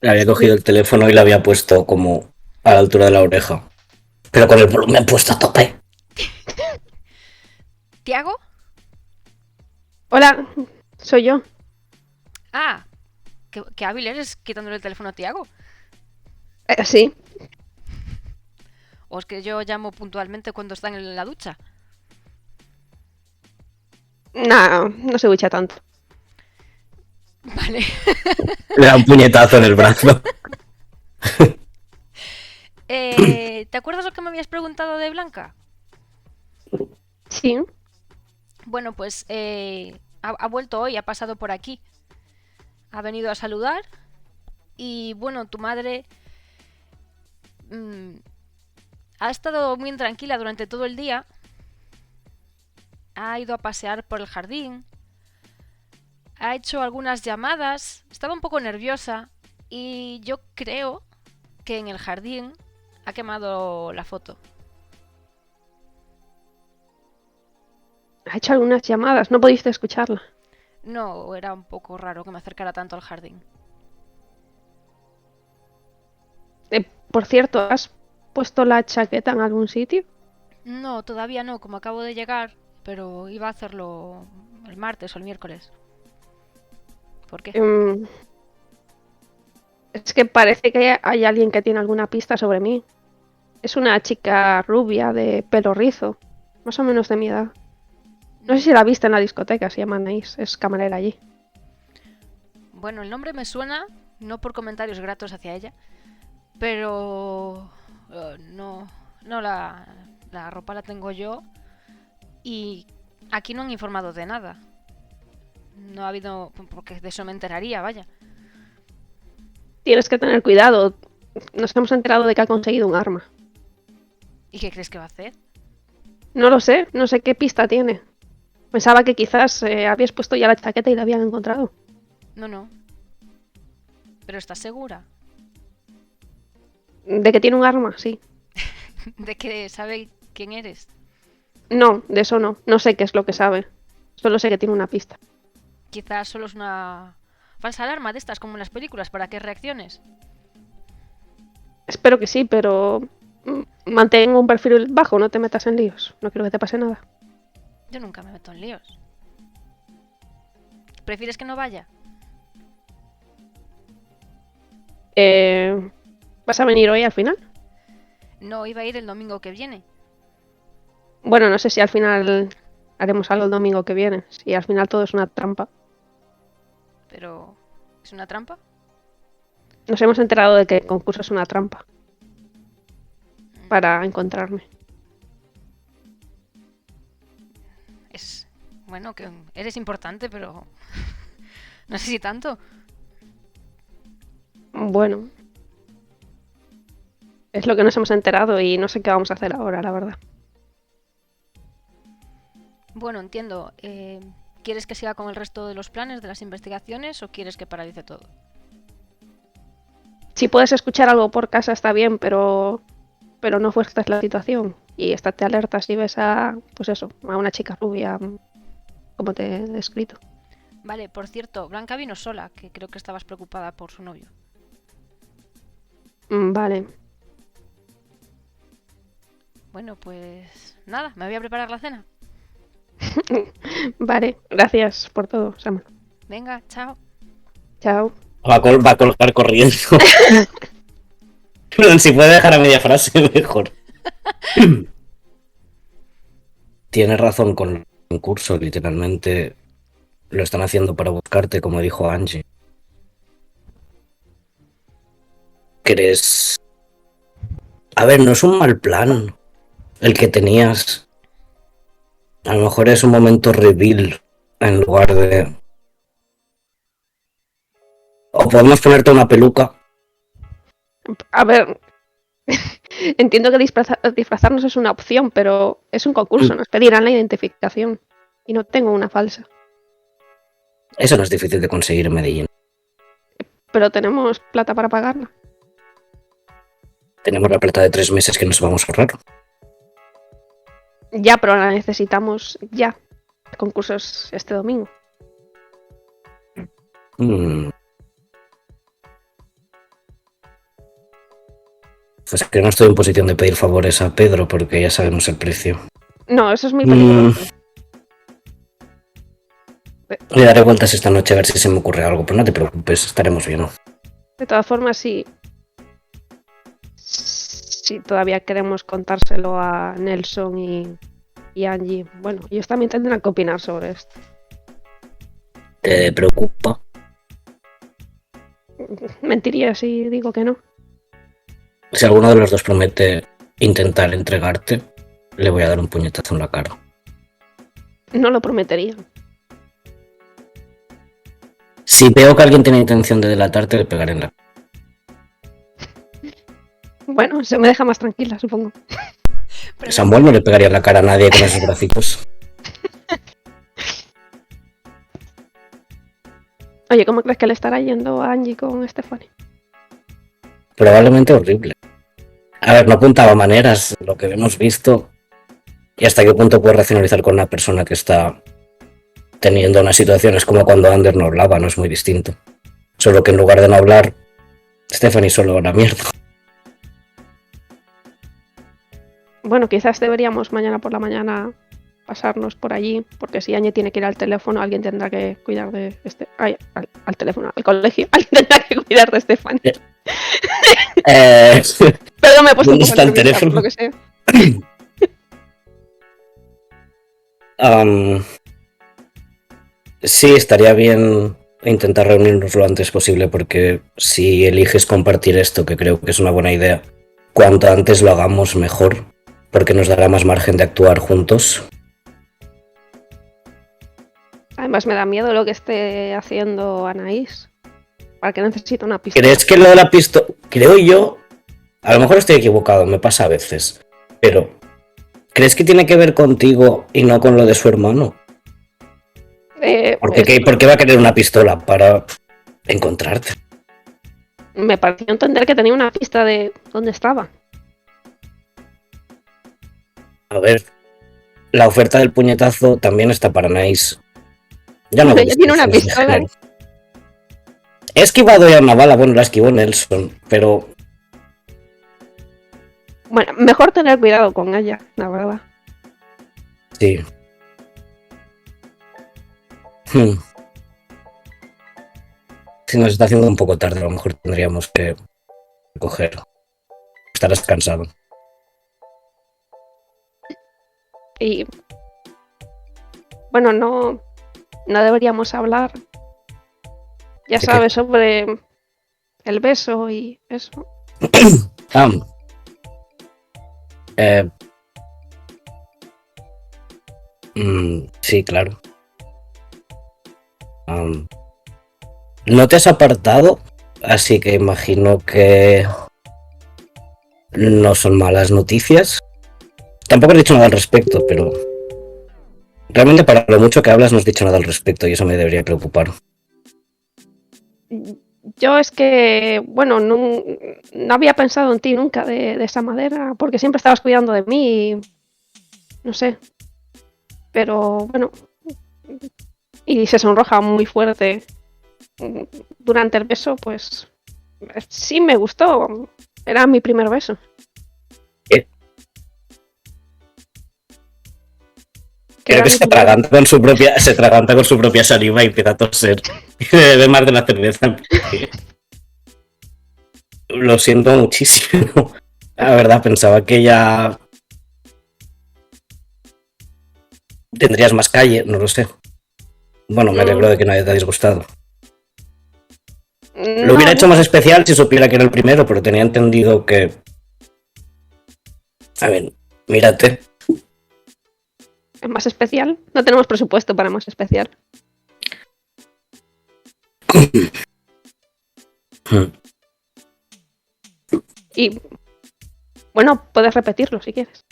Le había cogido el teléfono y le había puesto como a la altura de la oreja. Pero con el volumen puesto a tope. ¿Tiago? Hola, soy yo. Ah, qué hábil eres quitándole el teléfono a Tiago. Sí, O es que yo llamo puntualmente cuando están en la ducha. nada, no se ducha tanto. Vale. Le da un puñetazo en el brazo. ¿Te acuerdas lo que me habías preguntado de Blanca? Sí, Bueno, pues ha vuelto hoy, ha pasado por aquí. Ha venido a saludar. Y bueno, tu madre mm, ha estado muy intranquila durante todo el día. Ha ido a pasear por el jardín. Ha hecho algunas llamadas. Estaba un poco nerviosa. Y yo creo que en el jardín ha quemado la foto. ha hecho algunas llamadas, no pudiste escucharla. No, era un poco raro que me acercara tanto al jardín. Por cierto, ¿has puesto la chaqueta en algún sitio? No, todavía no, como acabo de llegar, pero iba a hacerlo el martes o el miércoles. ¿Por qué? Em, es que parece que hay alguien que tiene alguna pista sobre mí. Es una chica rubia de pelo rizo, más o menos de mi edad. No sé si la viste en la discoteca, se llama Anaís, es camarera allí. Bueno, el nombre me suena, no por comentarios gratos hacia ella, pero no, no la ropa la tengo yo y aquí no han informado de nada. No ha habido, porque de eso me enteraría, vaya. Tienes que tener cuidado, nos hemos enterado de que ha conseguido un arma. ¿Y qué crees que va a hacer? No lo sé, no sé qué pista tiene. Pensaba que quizás habías puesto ya la chaqueta y la habían encontrado. No, no. ¿Pero estás segura? ¿De que tiene un arma? Sí. ¿De que sabe quién eres? No, de eso no. No sé qué es lo que sabe. Solo sé que tiene una pista. Quizás solo es una falsa alarma de estas como en las películas para que reacciones. Espero que sí, pero mantén un perfil bajo, no te metas en líos. No quiero que te pase nada. Yo nunca me meto en líos. ¿Prefieres que no vaya? ¿Vas a venir hoy al final? No, iba a ir el domingo que viene. Bueno, no sé si al final haremos algo el domingo que viene. Si al final todo es una trampa. Pero... ¿es una trampa? Nos hemos enterado de que el concurso es una trampa. Para encontrarme. Es... Bueno, que eres importante, pero... no sé si tanto. Bueno. Es lo que nos hemos enterado y no sé qué vamos a hacer ahora, la verdad. Bueno, entiendo. ¿Quieres que siga con el resto de los planes de las investigaciones o quieres que paralice todo? Si puedes escuchar algo por casa está bien, pero no fue esta la situación. Y estate alerta si ves a, pues eso, a una chica rubia, como te he descrito. Vale, por cierto, Blanca vino sola, que creo que estabas preocupada por su novio. Vale. Bueno, pues nada, me voy a preparar la cena. Vale, gracias por todo, Sam. Venga, chao. Chao. Va a colgar corriendo. Pero si puede dejar a media frase, mejor. Tienes razón con el concurso, literalmente lo están haciendo para buscarte, como dijo Angie. ¿Crees? A ver, no es un mal plan el que tenías. A lo mejor es un momento reveal en lugar de... O podemos ponerte una peluca. A ver, entiendo que disfrazarnos es una opción, pero es un concurso, nos pedirán la identificación. Y no tengo una falsa. Eso no es difícil de conseguir en Medellín. Pero tenemos plata para pagarla. Tenemos la plata de 3 meses que nos vamos a ahorrar. Ya, pero la necesitamos ya. El concurso es este domingo. Mm. Pues que no estoy en posición de pedir favores a Pedro porque ya sabemos el precio. No, eso es muy peligroso. Le daré vueltas esta noche a ver si se me ocurre algo, pero no te preocupes, estaremos bien. De todas formas, si todavía queremos contárselo a Nelson y Angie, bueno, ellos también tendrán que opinar sobre esto. ¿Te preocupa? Mentiría si digo que no. Si alguno de los dos promete intentar entregarte, le voy a dar un puñetazo en la cara. No lo prometería. Si veo que alguien tiene intención de delatarte, le pegaré en la cara. Bueno, se me deja más tranquila, supongo. Samuel no le pegaría en la cara a nadie con esos bracitos. Oye, ¿cómo crees que le estará yendo a Angie con Stephanie? Probablemente horrible. A ver, no apuntaba maneras, lo que hemos visto. Y hasta qué punto puedes racionalizar con una persona que está teniendo una situación. Es como cuando Ander no hablaba, no es muy distinto. Solo que en lugar de no hablar, Stephanie solo la mierda. Bueno, quizás deberíamos mañana por la mañana pasarnos por allí, porque si Angie tiene que ir al teléfono, alguien tendrá que cuidar de al teléfono, al colegio, alguien tendrá que cuidar de Stephanie. Perdón, me he puesto un ¿Dónde poco está el nerviosa, teléfono? por lo que sea. Sí, estaría bien intentar reunirnos lo antes posible porque si eliges compartir esto, que creo que es una buena idea, cuanto antes lo hagamos mejor, porque nos dará más margen de actuar juntos. Además me da miedo lo que esté haciendo Anaís. ¿Para qué necesita una pistola? ¿Crees que lo de la pistola? Creo yo, a lo mejor estoy equivocado, me pasa a veces, pero ¿crees que tiene que ver contigo y no con lo de su hermano? ¿Por qué va a querer una pistola? Para encontrarte. Me pareció entender que tenía una pista de dónde estaba. A ver, la oferta del puñetazo también está para Nice. Ya no. Ella tiene una pistola. He esquivado ya una bala, bueno, la esquivó Nelson, pero... Bueno, mejor tener cuidado con ella, la verdad. Sí. Si nos está haciendo un poco tarde, a lo mejor tendríamos que coger. Estarás cansado. Y... bueno, no deberíamos hablar. Ya sabes, sobre el beso y eso. Sí, claro. No te has apartado, así que imagino que no son malas noticias. Tampoco has dicho nada al respecto, pero realmente para lo mucho que hablas no has dicho nada al respecto y eso me debería preocupar. Yo es que, bueno, no había pensado en ti nunca de esa manera, porque siempre estabas cuidando de mí y no sé. Pero bueno, y se sonroja muy fuerte durante el beso, pues sí me gustó. Era mi primer beso. Creo que se atraganta con su propia saliva y empieza a toser. Y bebe más de la cerveza. Lo siento muchísimo. La verdad, pensaba que ya tendrías más calle, no lo sé. Bueno, me alegro de que no haya disgustado. Lo hubiera hecho más especial si supiera que era el primero, pero tenía entendido que... A ver, mírate. ¿Es más especial? No tenemos presupuesto para más especial. Y bueno, puedes repetirlo si quieres.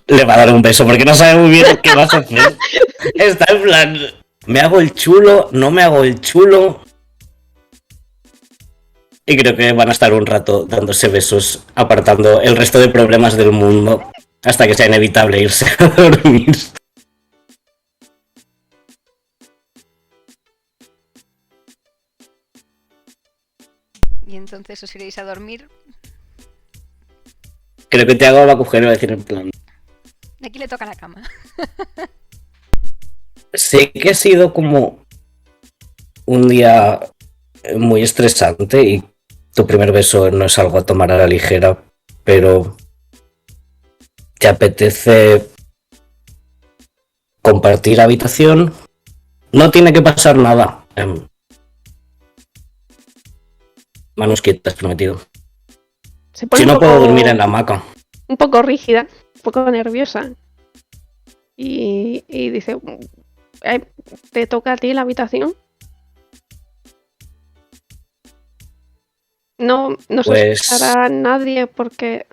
Le va a dar un beso porque no sabe muy bien qué vas a hacer. Está en plan, ¿me hago el chulo? ¿No me hago el chulo? Y creo que van a estar un rato dándose besos, apartando el resto de problemas del mundo, hasta que sea inevitable irse a dormir. Y entonces os iréis a dormir. Creo que Tiago va a coger y va a decir en plan... Aquí le toca la cama. Sé que ha sido como un día muy estresante y tu primer beso no es algo a tomar a la ligera, pero ¿te apetece compartir habitación? No tiene que pasar nada. Manos quietas, prometido. Se pone Si un no, puedo poco, dormir en la hamaca. un poco rígida, un poco nerviosa. Y dice, ¿te toca a ti la habitación? No se Pues- escuchará nadie porque...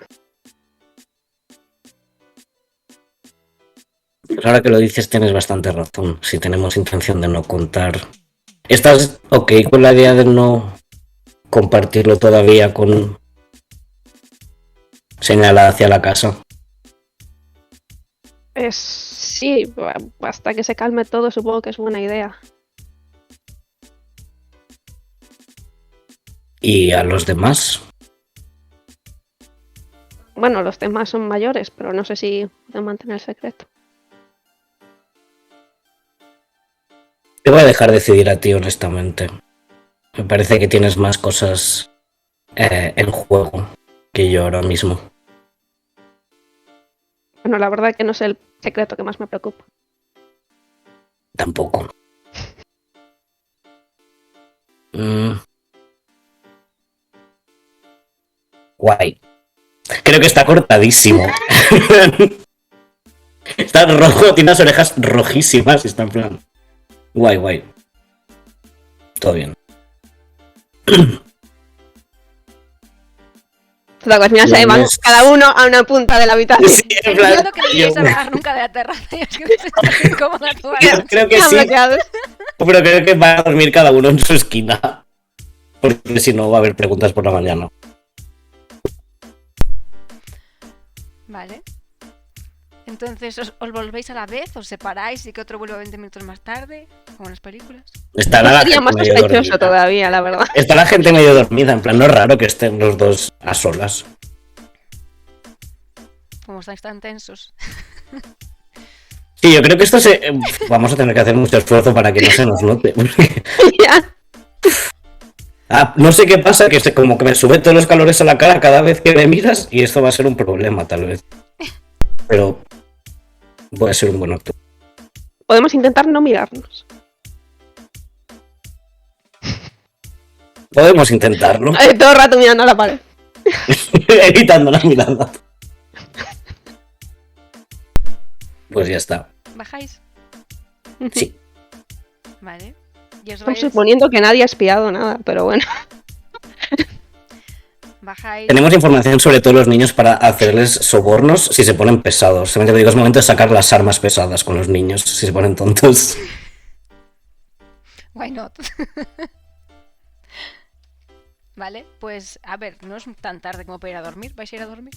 Pues ahora que lo dices, tienes bastante razón. Si tenemos intención de no contar. ¿Estás ok con la idea de no compartirlo todavía con señala hacia la casa? Sí, hasta que se calme todo supongo que es buena idea. ¿Y a los demás? Bueno, los demás son mayores, pero no sé si pueden mantener el secreto. Te voy a dejar decidir a ti, honestamente. Me parece que tienes más cosas en juego que yo ahora mismo. Bueno, la verdad que no es el secreto que más me preocupa. Tampoco. Guay. Creo que está cortadísimo. Está rojo, tiene las orejas rojísimas y está en plan... Guay, guay. Todo bien. Al final se van cada uno a una punta de la habitación. Sí, en plan, Entiendo que no quieres hablar nunca de la terraza. Y es que estás incómoda toda la noche. creo que Están sí, bloqueados. pero creo que van a dormir cada uno en su esquina. Porque si no va a haber preguntas por la mañana. Vale. Entonces, ¿os volvéis a la vez? ¿Os separáis y que otro vuelva 20 minutos más tarde? Como en las películas. Estará la Sería gente más medio sospechoso dormida. todavía, la verdad. Está la gente medio dormida, en plan, no es raro que estén los dos a solas. Como estáis tan tensos. Sí, yo creo que esto vamos a tener que hacer mucho esfuerzo para que no se nos note. Porque... Ya. no sé qué pasa, que como que me sube todos los calores a la cara cada vez que me miras y esto va a ser un problema, tal vez. Pero voy a ser un buen actor. Podemos intentar no mirarnos. Podemos intentarlo, Todo el rato mirando a la pared. evitando la mirada. Pues ya está. ¿Bajáis? Sí. Vale. Y os Estamos vais... suponiendo que nadie ha espiado nada, pero bueno. Bajáis... Tenemos información sobre todos los niños para hacerles sobornos si se ponen pesados. Solamente digo, es momento de sacar las armas pesadas con los niños si se ponen tontos. Why not? Vale, pues a ver, no es tan tarde como para ir a dormir. ¿Vais a ir a dormir?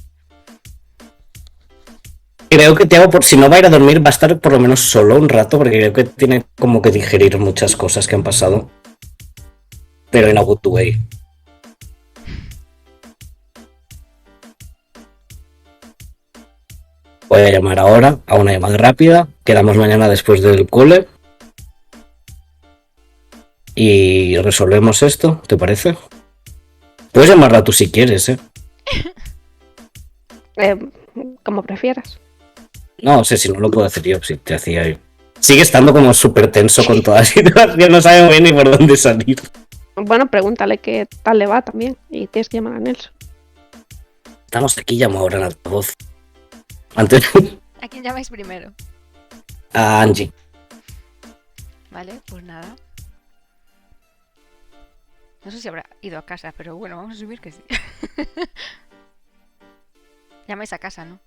Creo que Tiago, por si no va a ir a dormir, va a estar por lo menos solo un rato, porque creo que tiene como que digerir muchas cosas que han pasado. Pero en a good way. Voy a llamar ahora a una llamada rápida. Quedamos mañana después del cole. Y resolvemos esto, ¿te parece? Puedes llamarla tú si quieres, ¿eh? Como prefieras. No sé si no lo puedo hacer yo, si te hacía yo. Sigue estando como súper tenso con toda la situación, no sabe muy bien ni por dónde salir. Bueno, pregúntale qué tal le va también. Y tienes que llamar a Nelson. Estamos aquí, llamo ahora en altavoz. Antes ¿A quién llamáis primero? a Angie. Vale, pues nada. No sé si habrá ido a casa, pero bueno, vamos a asumir que sí. Llamáis a casa, ¿no?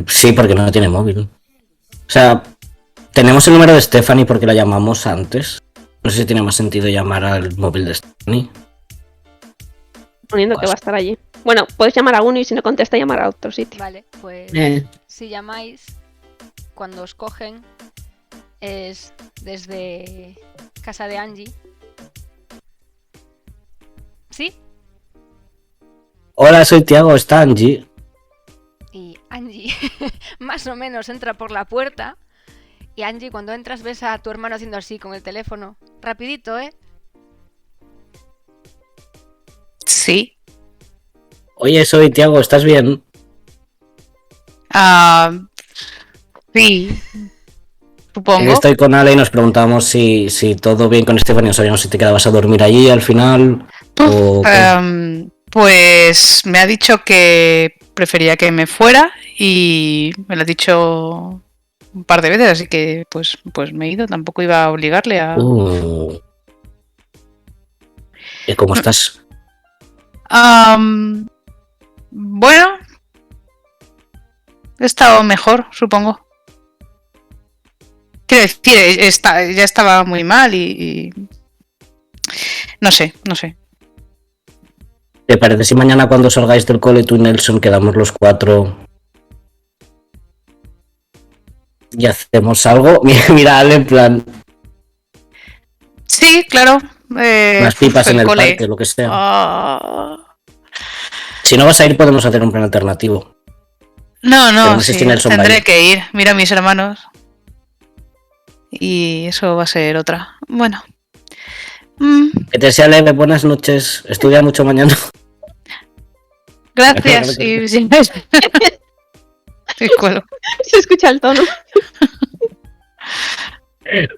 Sí, porque no tiene móvil. O sea, tenemos el número de Stephanie porque la llamamos antes. No sé si tiene más sentido llamar al móvil de Stephanie. Suponiendo que va a estar allí. Bueno, puedes llamar a uno y si no contesta, llamar a otro sitio. Vale, pues si llamáis, cuando os cogen, es desde casa de Angie. ¿Sí? Hola, soy Tiago, está Angie. Y Angie más o menos entra por la puerta. Y Angie, cuando entras, ves a tu hermano haciendo así con el teléfono. Rapidito, ¿eh? Sí. Oye, soy Tiago, ¿estás bien? Ah, sí, Es supongo. que estoy con Ale y nos preguntamos si todo bien con Stephanie. No sabíamos si te quedabas a dormir allí al final o qué. Pues me ha dicho que prefería que me fuera y me lo ha dicho un par de veces, así que pues me he ido. Tampoco iba a obligarle a... ¿Y cómo estás? Am, bueno, he estado mejor, supongo. Quiero decir, ya estaba muy mal y no sé. ¿Te parece si mañana cuando salgáis del cole tú y Nelson quedamos los cuatro y hacemos algo? Mira, Ale, en plan, Sí, claro. unas pipas en El el cole. parque, lo que sea. Ah, Si no vas a ir, podemos hacer un plan alternativo. Pero no, no sé si sí, Nelson va a tendré ir. que ir. Mira a mis hermanos. Y eso va a ser otra. Bueno. Que te sea leve, buenas noches. Estudia mucho mañana. Gracias. Y sí, sí, cuelo. Se escucha el tono.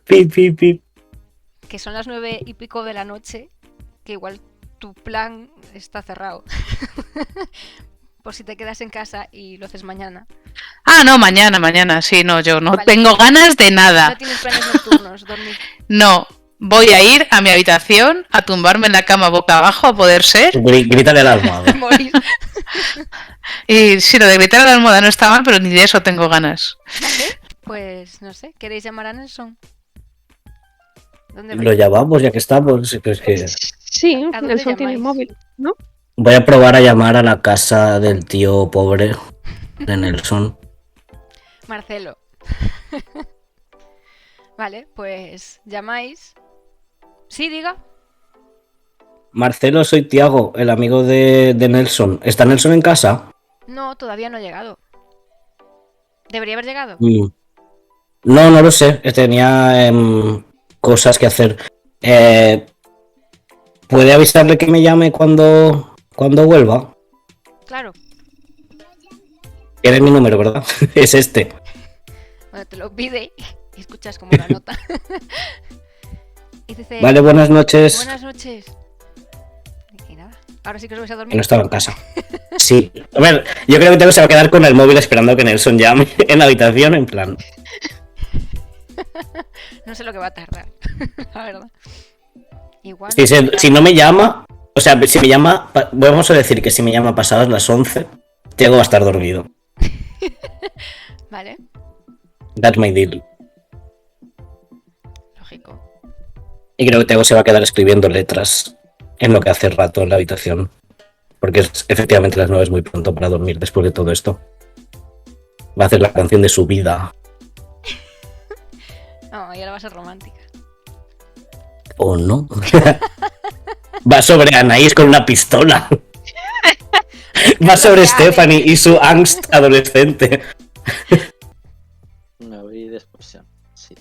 Pip, pip, pip. Que son las 9:00 de la noche. Que igual tu plan está cerrado. Por si te quedas en casa y lo haces mañana. Ah, no, mañana. Sí, no, yo no Vale. tengo ganas de No nada. tienes planes nocturnos, dormir. No. Voy a ir a mi habitación, a tumbarme en la cama boca abajo, a poder ser. Grítale a la almohada. Morir. Y sí, lo de gritar a la almohada no está mal, pero ni de eso tengo ganas. Vale, pues no sé, ¿queréis llamar a Nelson? ¿Dónde Lo vais? llamamos ya que estamos. Pues que Sí, ¿A dónde Nelson tiene llamáis? móvil, ¿no? voy a probar a llamar a la casa del tío pobre de Nelson. Marcelo. Vale, pues llamáis. Sí, diga. Marcelo, soy Tiago, el amigo de Nelson. ¿Está Nelson en casa? No, todavía no ha llegado. ¿Debería haber llegado? No, no lo sé. Tenía cosas que hacer. ¿Puede avisarle que me llame cuando vuelva? Claro. Tienes mi número, ¿verdad? Es este. Bueno, te lo pide y escuchas como la nota. Y dice... Vale, buenas noches. Buenas noches. Y nada, ahora sí que os vais a Que dormir. no estaba en casa. Sí. A ver, yo creo que se va a quedar con el móvil esperando a que Nelson llame en la habitación, en plan. No sé lo que va a tardar, la verdad. Igual. Si no me llama, o sea, si me llama, vamos a decir que si me llama pasadas las 11, Tiago va a estar dormido. Vale, That's my deal. lógico. Y creo que Tiago se va a quedar escribiendo letras en lo que hace rato en la habitación. Porque efectivamente las 9 es muy pronto para dormir después de todo esto. Va a hacer la canción de su vida. No, y ahora va a ser romántica. ¿O no? Va sobre Anaís con una pistola. Va sobre Stephanie y su angst adolescente. Una vida de expulsión, sí.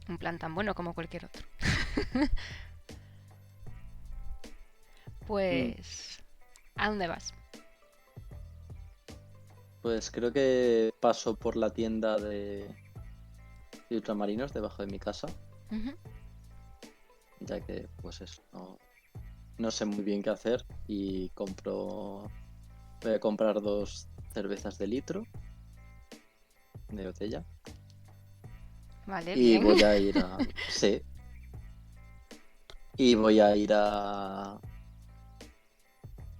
Un plan tan bueno como cualquier otro. Pues... ¿A dónde vas? Pues creo que paso por la tienda de ultramarinos debajo de mi casa, Ujú. ya que pues eso, no sé muy bien qué hacer y voy a comprar 2 cervezas de litro de botella Vale, y bien. voy a ir a... Sí. Y voy a ir a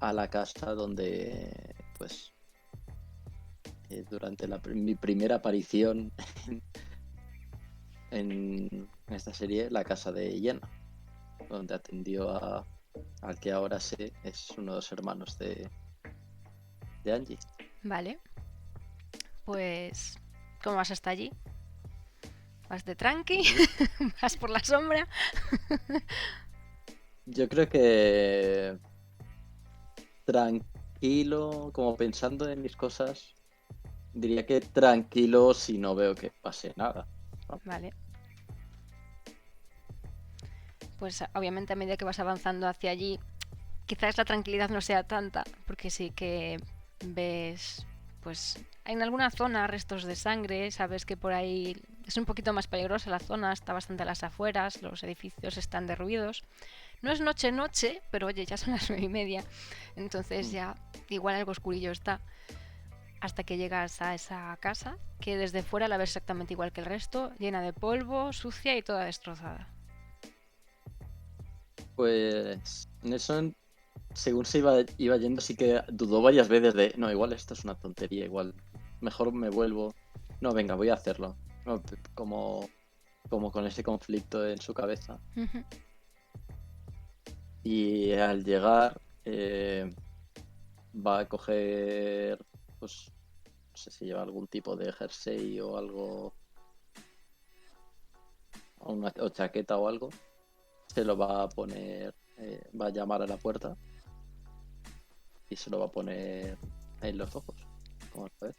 la casa donde pues durante mi primera aparición en esta serie, la casa de Jenna, donde atendió al que ahora sé es uno de los hermanos de Angie. Vale. Pues... ¿Cómo vas hasta allí? ¿Vas de tranqui? ¿Vas por la sombra? Yo creo que tranquilo, como pensando en mis cosas, diría que tranquilo si no veo que pase nada. Vale. Pues obviamente a medida que vas avanzando hacia allí, quizás la tranquilidad no sea tanta, porque sí que ves, pues en alguna zona restos de sangre, sabes que por ahí es un poquito más peligrosa la zona, está bastante a las afueras, los edificios están derruidos. No es noche, pero oye, ya son las 9:30, entonces ya igual algo oscurillo está. Hasta que llegas a esa casa, que desde fuera la ves exactamente igual que el resto, llena de polvo, sucia y toda destrozada. Pues Nelson, según se iba yendo, sí que dudó varias veces de, no, igual esto es una tontería, igual mejor me vuelvo. No, venga, voy a hacerlo. No, como con ese conflicto en su cabeza. Y al llegar, va a coger, pues, no sé si lleva algún tipo de jersey o algo, o chaqueta o algo. Se lo va a poner, va a llamar a la puerta y se lo va a poner en los ojos, como ves.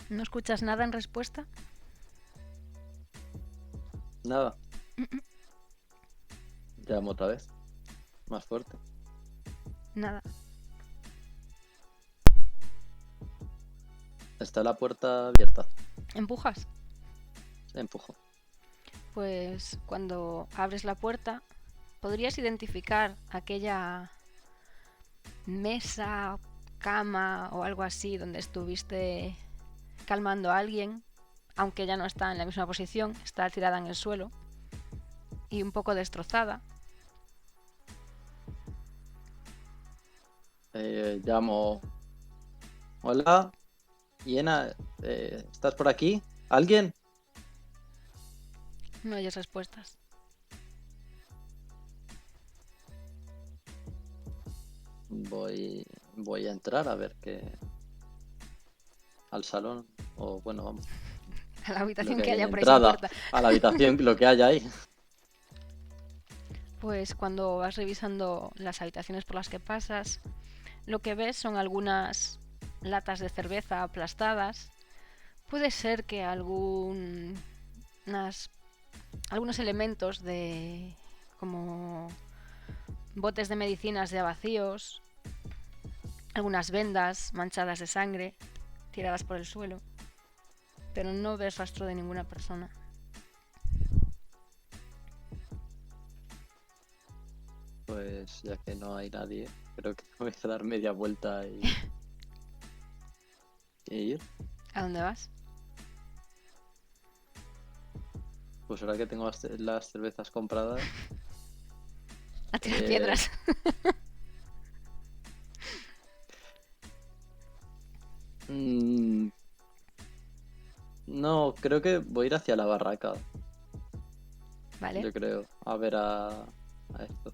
¿No escuchas nada en respuesta? Nada, llamo otra vez, más fuerte. Nada. Está la puerta abierta. ¿Empujas? Empujo. Pues cuando abres la puerta, podrías identificar aquella mesa, cama o algo así donde estuviste calmando a alguien, aunque ya no está en la misma posición, está tirada en el suelo y un poco destrozada. Llamo. Hola, Iena, ¿estás por aquí? ¿Alguien? No oyes respuestas. Voy a entrar a ver qué. Al salón. O bueno, vamos. A la Lo habitación que que hay en haya por ahí sin entrada. puerta. A la habitación, lo que haya ahí. Pues cuando vas revisando las habitaciones por las que pasas, lo que ves son algunas latas de cerveza aplastadas. Puede ser que algunos elementos de como botes de medicinas ya vacíos, algunas vendas manchadas de sangre tiradas por el suelo, pero no ves rastro de ninguna persona. Pues ya que no hay nadie, creo que voy a dar media vuelta y ir. ¿A dónde vas? Pues ahora que tengo las cervezas compradas, A tirar Eh, piedras. no, creo que voy a ir hacia la barraca. ¿Vale? Yo creo, a ver a estos.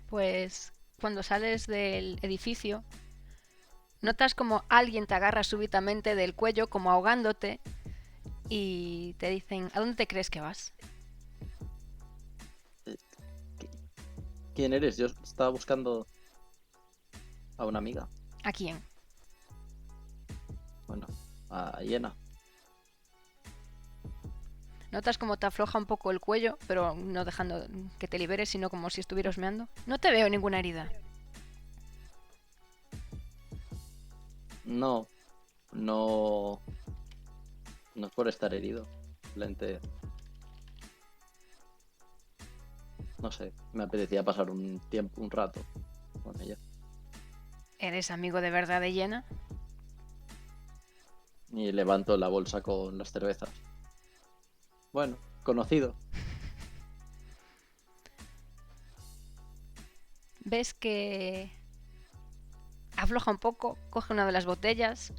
Pues cuando sales del edificio, notas como alguien te agarra súbitamente del cuello, como ahogándote, y te dicen, ¿a dónde te crees que vas? ¿Quién eres? Yo estaba buscando a una amiga. ¿A quién? Bueno, a Iena. Notas como te afloja un poco el cuello, pero no dejando que te liberes, sino como si estuvieras meando. No te veo ninguna herida. No, no, no es por estar herido. Simplemente, no sé, me apetecía pasar un rato con ella. ¿Eres amigo de verdad de Yena? Y levanto la bolsa con las cervezas. Bueno, conocido. Ves que afloja un poco, coge una de las botellas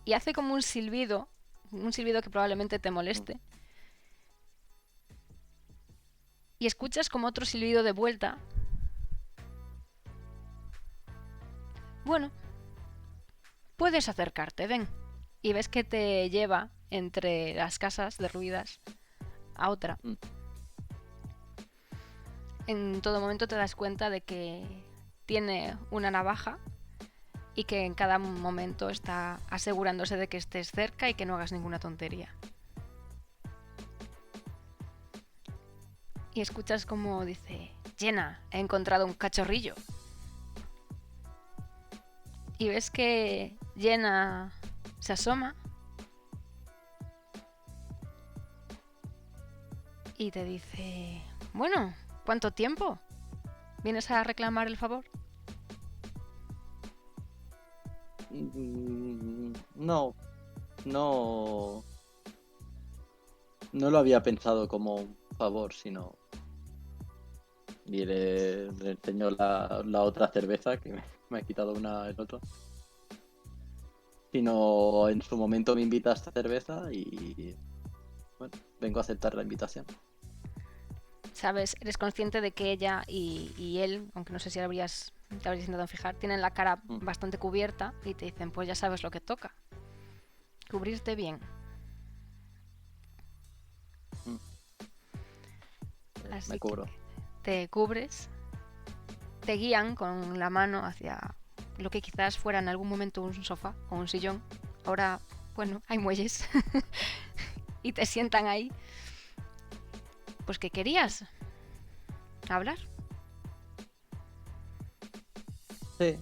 y hace como un silbido que probablemente te moleste. Y escuchas como otro silbido de vuelta. Bueno, puedes acercarte, ven. Y ves que te lleva entre las casas derruidas a otra. en todo momento te das cuenta de que tiene una navaja y que en cada momento está asegurándose de que estés cerca y que no hagas ninguna tontería. Y escuchas como dice: Jenna, he encontrado un cachorrillo. Y ves que Jenna se asoma y te dice: bueno, ¿cuánto tiempo? ¿Vienes a reclamar el favor? No, no, no lo había pensado como un favor, sino... Y le enseño la otra cerveza, que me ha quitado una el otro. Sino en su momento me invita a esta cerveza y... Bueno, vengo a aceptar la invitación. Sabes, eres consciente de que ella y él, aunque no sé si te habrías intentado fijar, tienen la cara bastante cubierta y te dicen: pues ya sabes lo que toca. Cubrirte bien. Así Me cubro. que te cubres, te guían con la mano hacia lo que quizás fuera en algún momento un sofá o un sillón. Ahora, bueno, hay muelles. Y te sientan ahí. Pues, ¿qué querías? ¿Hablar? Sí,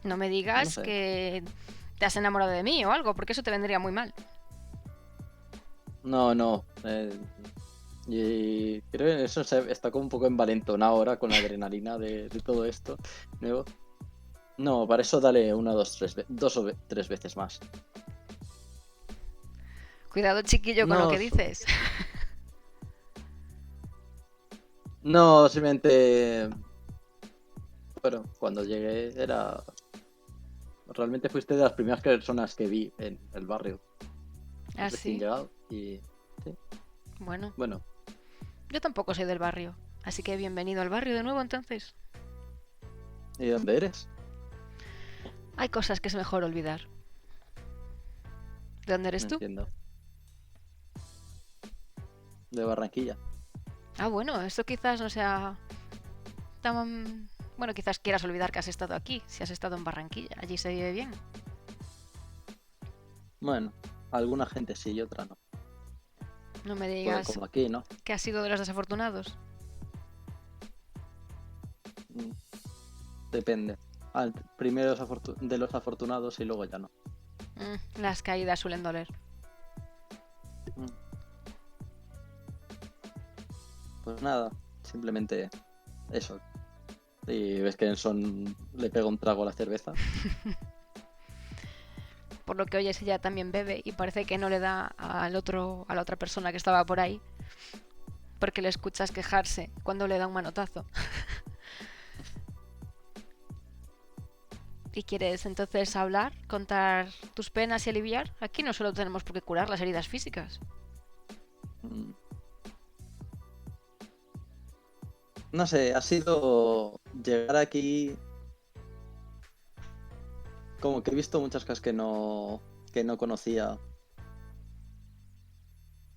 No me digas No sé. que te has enamorado de mí o algo, porque eso te vendría muy mal. no. Y creo que eso está como un poco envalentonado ahora con la adrenalina de todo esto nuevo. No, para eso dale una, dos o tres veces más. Cuidado, chiquillo, con lo No, que dices. no, simplemente... Bueno, cuando llegué era... Realmente fuiste de las primeras personas que vi en el barrio. Ah, Recién sí. llegado y... Bueno, Bueno, yo tampoco soy del barrio. Así que bienvenido al barrio de nuevo, entonces. ¿y de dónde eres? Hay cosas que es mejor olvidar. ¿De dónde eres No tú? entiendo. De Barranquilla. Ah, bueno, esto quizás no sea tan... Bueno, quizás quieras olvidar que has estado aquí, si has estado en Barranquilla. Allí se vive bien. Bueno, alguna gente sí y otra no. No me Pues digas como aquí, ¿no? que has sido de los desafortunados. Mm, Depende. Primero de los afortunados y luego ya no. Las caídas suelen doler. Mm. Pues nada, simplemente eso. Y ves que Son le pega un trago a la cerveza. Por lo que oyes, ella también bebe y parece que no le da a la otra persona que estaba por ahí, porque le escuchas quejarse cuando le da un manotazo. ¿Y quieres entonces hablar, contar tus penas y aliviar? Aquí no solo tenemos por qué curar las heridas físicas. Mm. No sé, ha sido llegar aquí. Como que he visto muchas cosas que no conocía.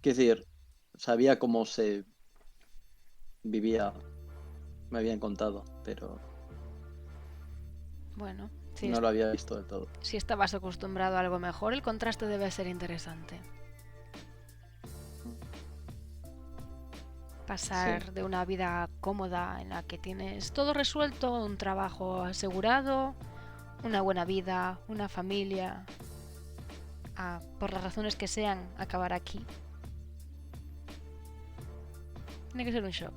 Quiero decir, sabía cómo se vivía, me habían contado, pero Bueno, no lo había visto del todo. si estabas acostumbrado a algo mejor, el contraste debe ser interesante. Pasar Sí. de una vida cómoda en la que tienes todo resuelto, un trabajo asegurado, una buena vida, una familia, a, por las razones que sean, acabar aquí. Tiene que ser un shock.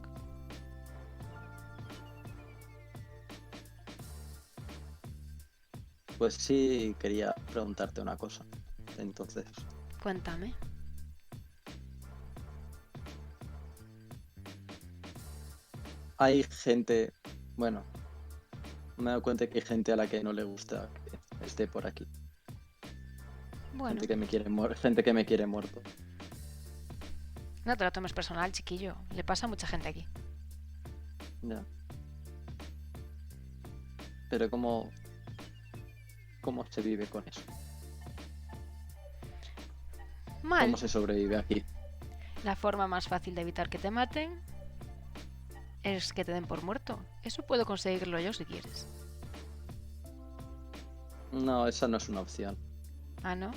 Pues sí, quería preguntarte una cosa. Entonces, Cuéntame. hay gente, bueno, me he dado cuenta que hay gente a la que no le gusta que esté por aquí. Bueno, Gente que me quiere gente que me quiere muerto. no te lo tomes personal, chiquillo. Le pasa a mucha gente aquí. Ya. Pero cómo se vive con eso. Mal. ¿Cómo se sobrevive aquí? La forma más fácil de evitar que te maten es que te den por muerto. Eso puedo conseguirlo yo si quieres. No, esa no es una opción. Ah, ¿no?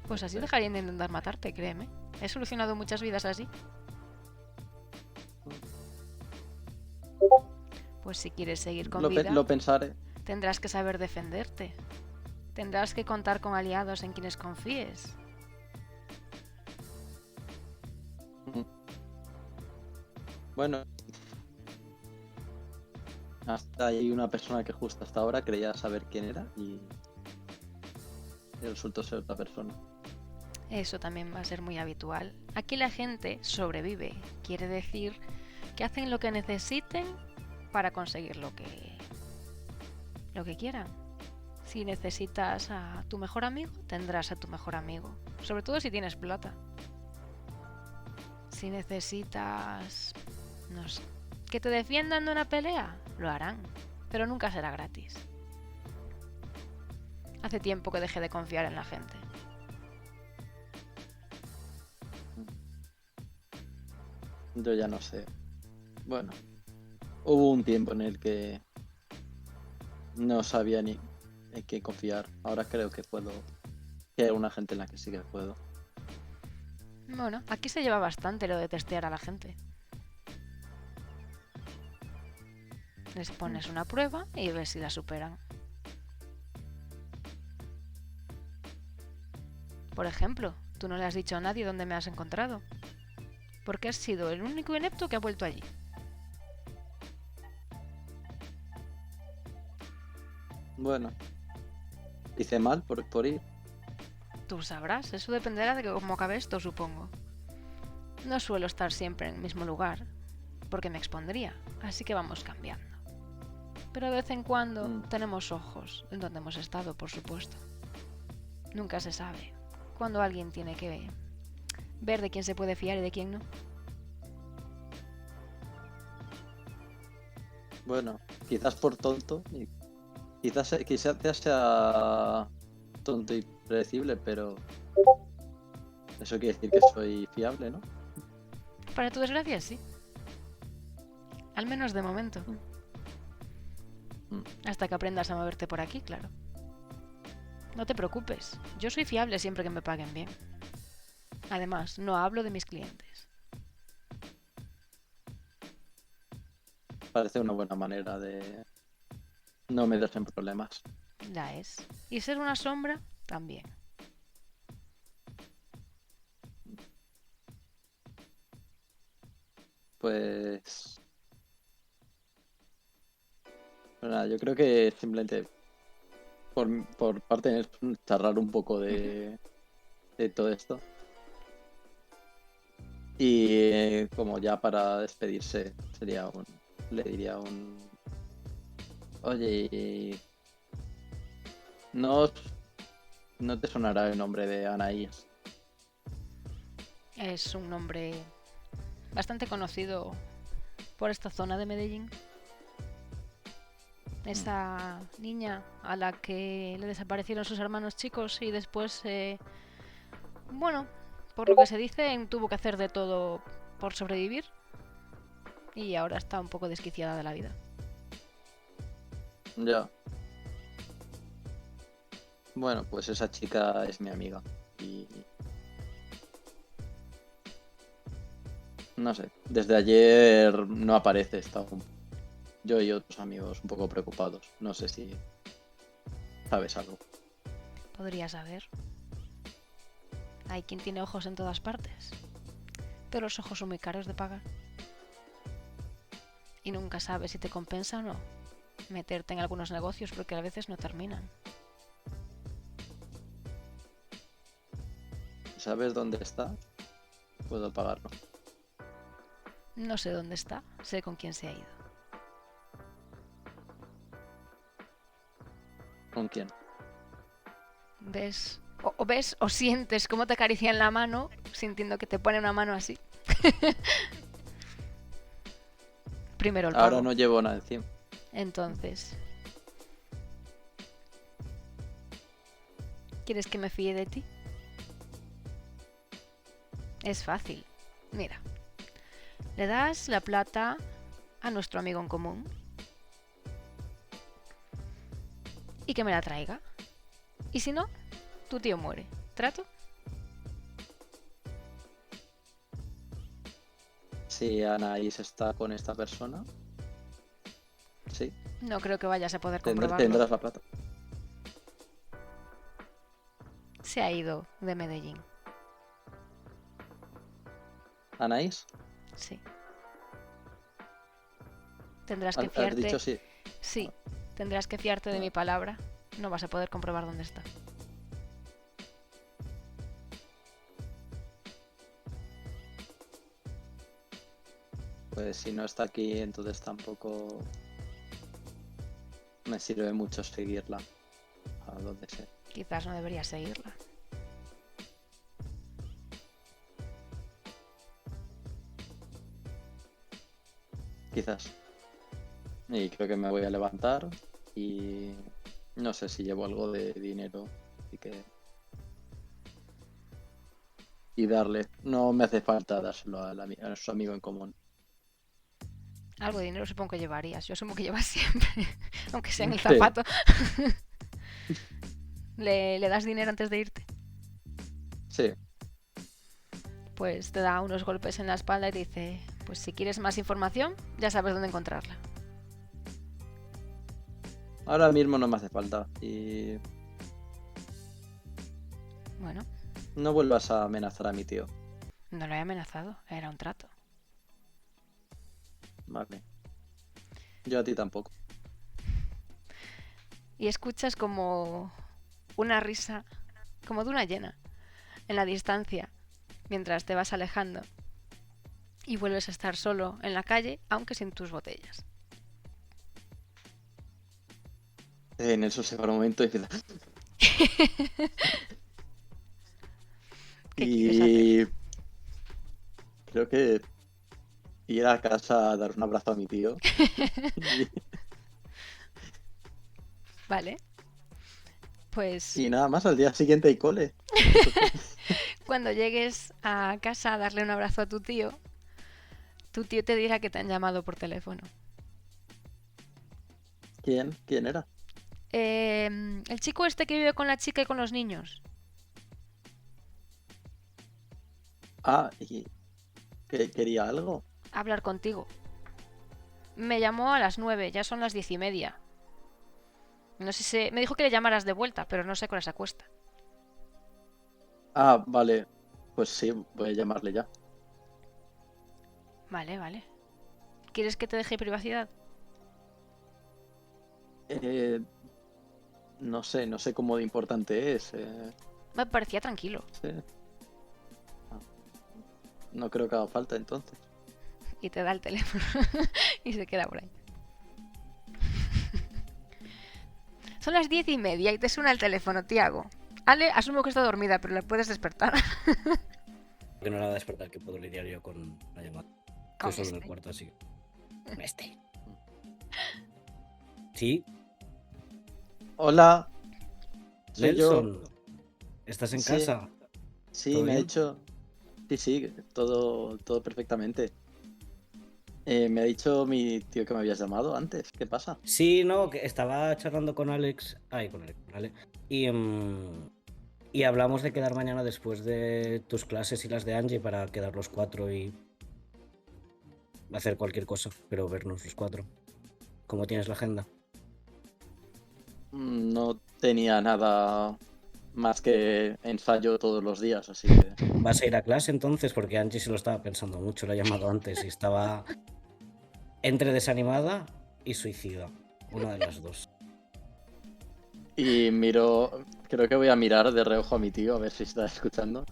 Pues así Sí. dejarían de intentar matarte, créeme. He solucionado muchas vidas así. Pues si quieres seguir con vida, Lo pensaré. tendrás que saber defenderte. Tendrás que contar con aliados en quienes confíes. Bueno, hasta hay una persona que justo hasta ahora creía saber quién era y resultó ser otra persona. Eso también va a ser muy habitual. Aquí la gente sobrevive. Quiere decir que hacen lo que necesiten para conseguir lo que quieran. Si necesitas a tu mejor amigo, tendrás a tu mejor amigo. Sobre todo si tienes plata. Si necesitas, no sé, que te defiendan de una pelea, lo harán. Pero nunca será gratis. Hace tiempo que dejé de confiar en la gente. Yo ya no sé. Bueno, hubo un tiempo en el que no sabía ni en qué confiar. Ahora creo que puedo. Que hay una gente en la que sí que puedo. Bueno, aquí se lleva bastante lo de testear a la gente. Les pones una prueba y ves si la superan. Por ejemplo, tú no le has dicho a nadie dónde me has encontrado. Porque has sido el único inepto que ha vuelto allí. Bueno, hice mal por ir. Tú sabrás, eso dependerá de cómo acabe esto, supongo. No suelo estar siempre en el mismo lugar, porque me expondría, así que vamos cambiando. Pero de vez en cuando tenemos ojos en donde hemos estado, por supuesto. Nunca se sabe cuando alguien tiene que ver de quién se puede fiar y de quién no. Bueno, quizás por tonto. Quizás sea tonto y predecible, pero eso quiere decir que soy fiable, ¿no? Para tu desgracia, sí. Al menos de momento. Hasta que aprendas a moverte por aquí, claro. No te preocupes, yo soy fiable siempre que me paguen bien. Además, no hablo de mis clientes. Parece una buena manera de no meterse en problemas. Ya es. Y ser una sombra, también. Pues... Bueno, nada, yo creo que simplemente por parte de charlar un poco de todo esto. Y como ya para despedirse, le diría oye, no, no te sonará el nombre de Anaís. Es un nombre bastante conocido por esta zona de Medellín. Esa niña a la que le desaparecieron sus hermanos chicos y después, bueno, por lo que se dice, tuvo que hacer de todo por sobrevivir y ahora está un poco desquiciada de la vida. Ya. Bueno, pues esa chica es mi amiga. Y no sé, desde ayer no aparece. Yo y otros amigos un poco preocupados. No sé si sabes algo. Podría saber. Hay quien tiene ojos en todas partes, pero los ojos son muy caros de pagar. Y nunca sabes si te compensa o no meterte en algunos negocios porque a veces no terminan. ¿Sabes dónde está? Puedo pagarlo. No sé dónde está, sé con quién se ha ido. ¿Con quién? ¿Ves? O ves o sientes cómo te acarician la mano, sintiendo que te pone una mano así. Primero el pago. Ahora no llevo nada encima. Entonces, ¿quieres que me fíe de ti? Es fácil. Mira, le das la plata a nuestro amigo en común y que me la traiga. Y si no, tu tío muere. ¿Trato? Si Anaís está con esta persona, sí, No creo que vayas a poder comprobarlo. tendrás la plata. Se ha ido de Medellín. ¿Anaís? Sí. Tendrás que ¿Has fiarte. dicho sí? Sí, tendrás que fiarte de mi palabra. No vas a poder comprobar dónde está. Pues si no está aquí, entonces tampoco me sirve mucho seguirla a donde sea. Quizás no deberías seguirla. Quizás. Y creo que me voy a levantar y no sé si llevo algo de dinero y darle. No me hace falta dárselo a nuestro amigo en común. Algo de dinero supongo que llevarías. Yo asumo que llevas siempre. Aunque sea en el Sí. zapato. ¿Le das dinero antes de irte? Sí, Pues te da unos golpes en la espalda y te dice, pues si quieres más información, ya sabes dónde encontrarla. ahora mismo no me hace falta. Y Bueno, no vuelvas a amenazar a mi tío. no lo he amenazado, era un trato. Vale. Yo a ti tampoco. Y escuchas como una risa, como de una hiena, en la distancia, mientras te vas alejando. Y vuelves a estar solo en la calle, aunque sin tus botellas. Nelson se para un momento y empieza. ¿Qué quieres hacer? Y creo que ir a casa a dar un abrazo a mi tío. Vale. Pues Y nada más, al día siguiente hay cole. cuando llegues a casa a darle un abrazo a tu tío te dirá que te han llamado por teléfono. ¿Quién? ¿Quién era? El chico este que vive con la chica y con los niños. Ah, ¿y quería algo? Hablar contigo. Me llamó a las 9, ya son las 10:30. No sé si... Me dijo que le llamaras de vuelta, pero no sé cuál se acuesta. Ah, vale. Pues sí, voy a llamarle ya. Vale. ¿Quieres que te deje privacidad? No sé cómo de importante es. Me parecía tranquilo. Sí. Ah, no creo que haga falta entonces. Y te da el teléfono. Y se queda por ahí. Son las 10:30 y te suena el teléfono, Tiago. Ale, asumo que está dormida, pero la puedes despertar. Que no la va a despertar, que puedo lidiar yo con la llamada. Con Estoy solo en este. el cuarto, así que. Con este. Sí, Hola. Soy yo. Nelson. ¿Estás en Sí. casa? Sí, ¿Todo me ha bien? dicho. Sí, todo perfectamente. Me ha dicho mi tío que me habías llamado antes. ¿Qué pasa? Sí, no, que estaba charlando con Alex. Ay, con Alex, ¿vale? Y hablamos de quedar mañana después de tus clases y las de Angie para quedar los cuatro y hacer cualquier cosa, pero vernos los cuatro. ¿Cómo tienes la agenda? No tenía nada más que ensayo todos los días, así que. ¿Vas a ir a clase entonces? Porque Angie se lo estaba pensando mucho, la he llamado antes y estaba entre desanimada y suicida. Una de las dos. Y creo que voy a mirar de reojo a mi tío a ver si está escuchando.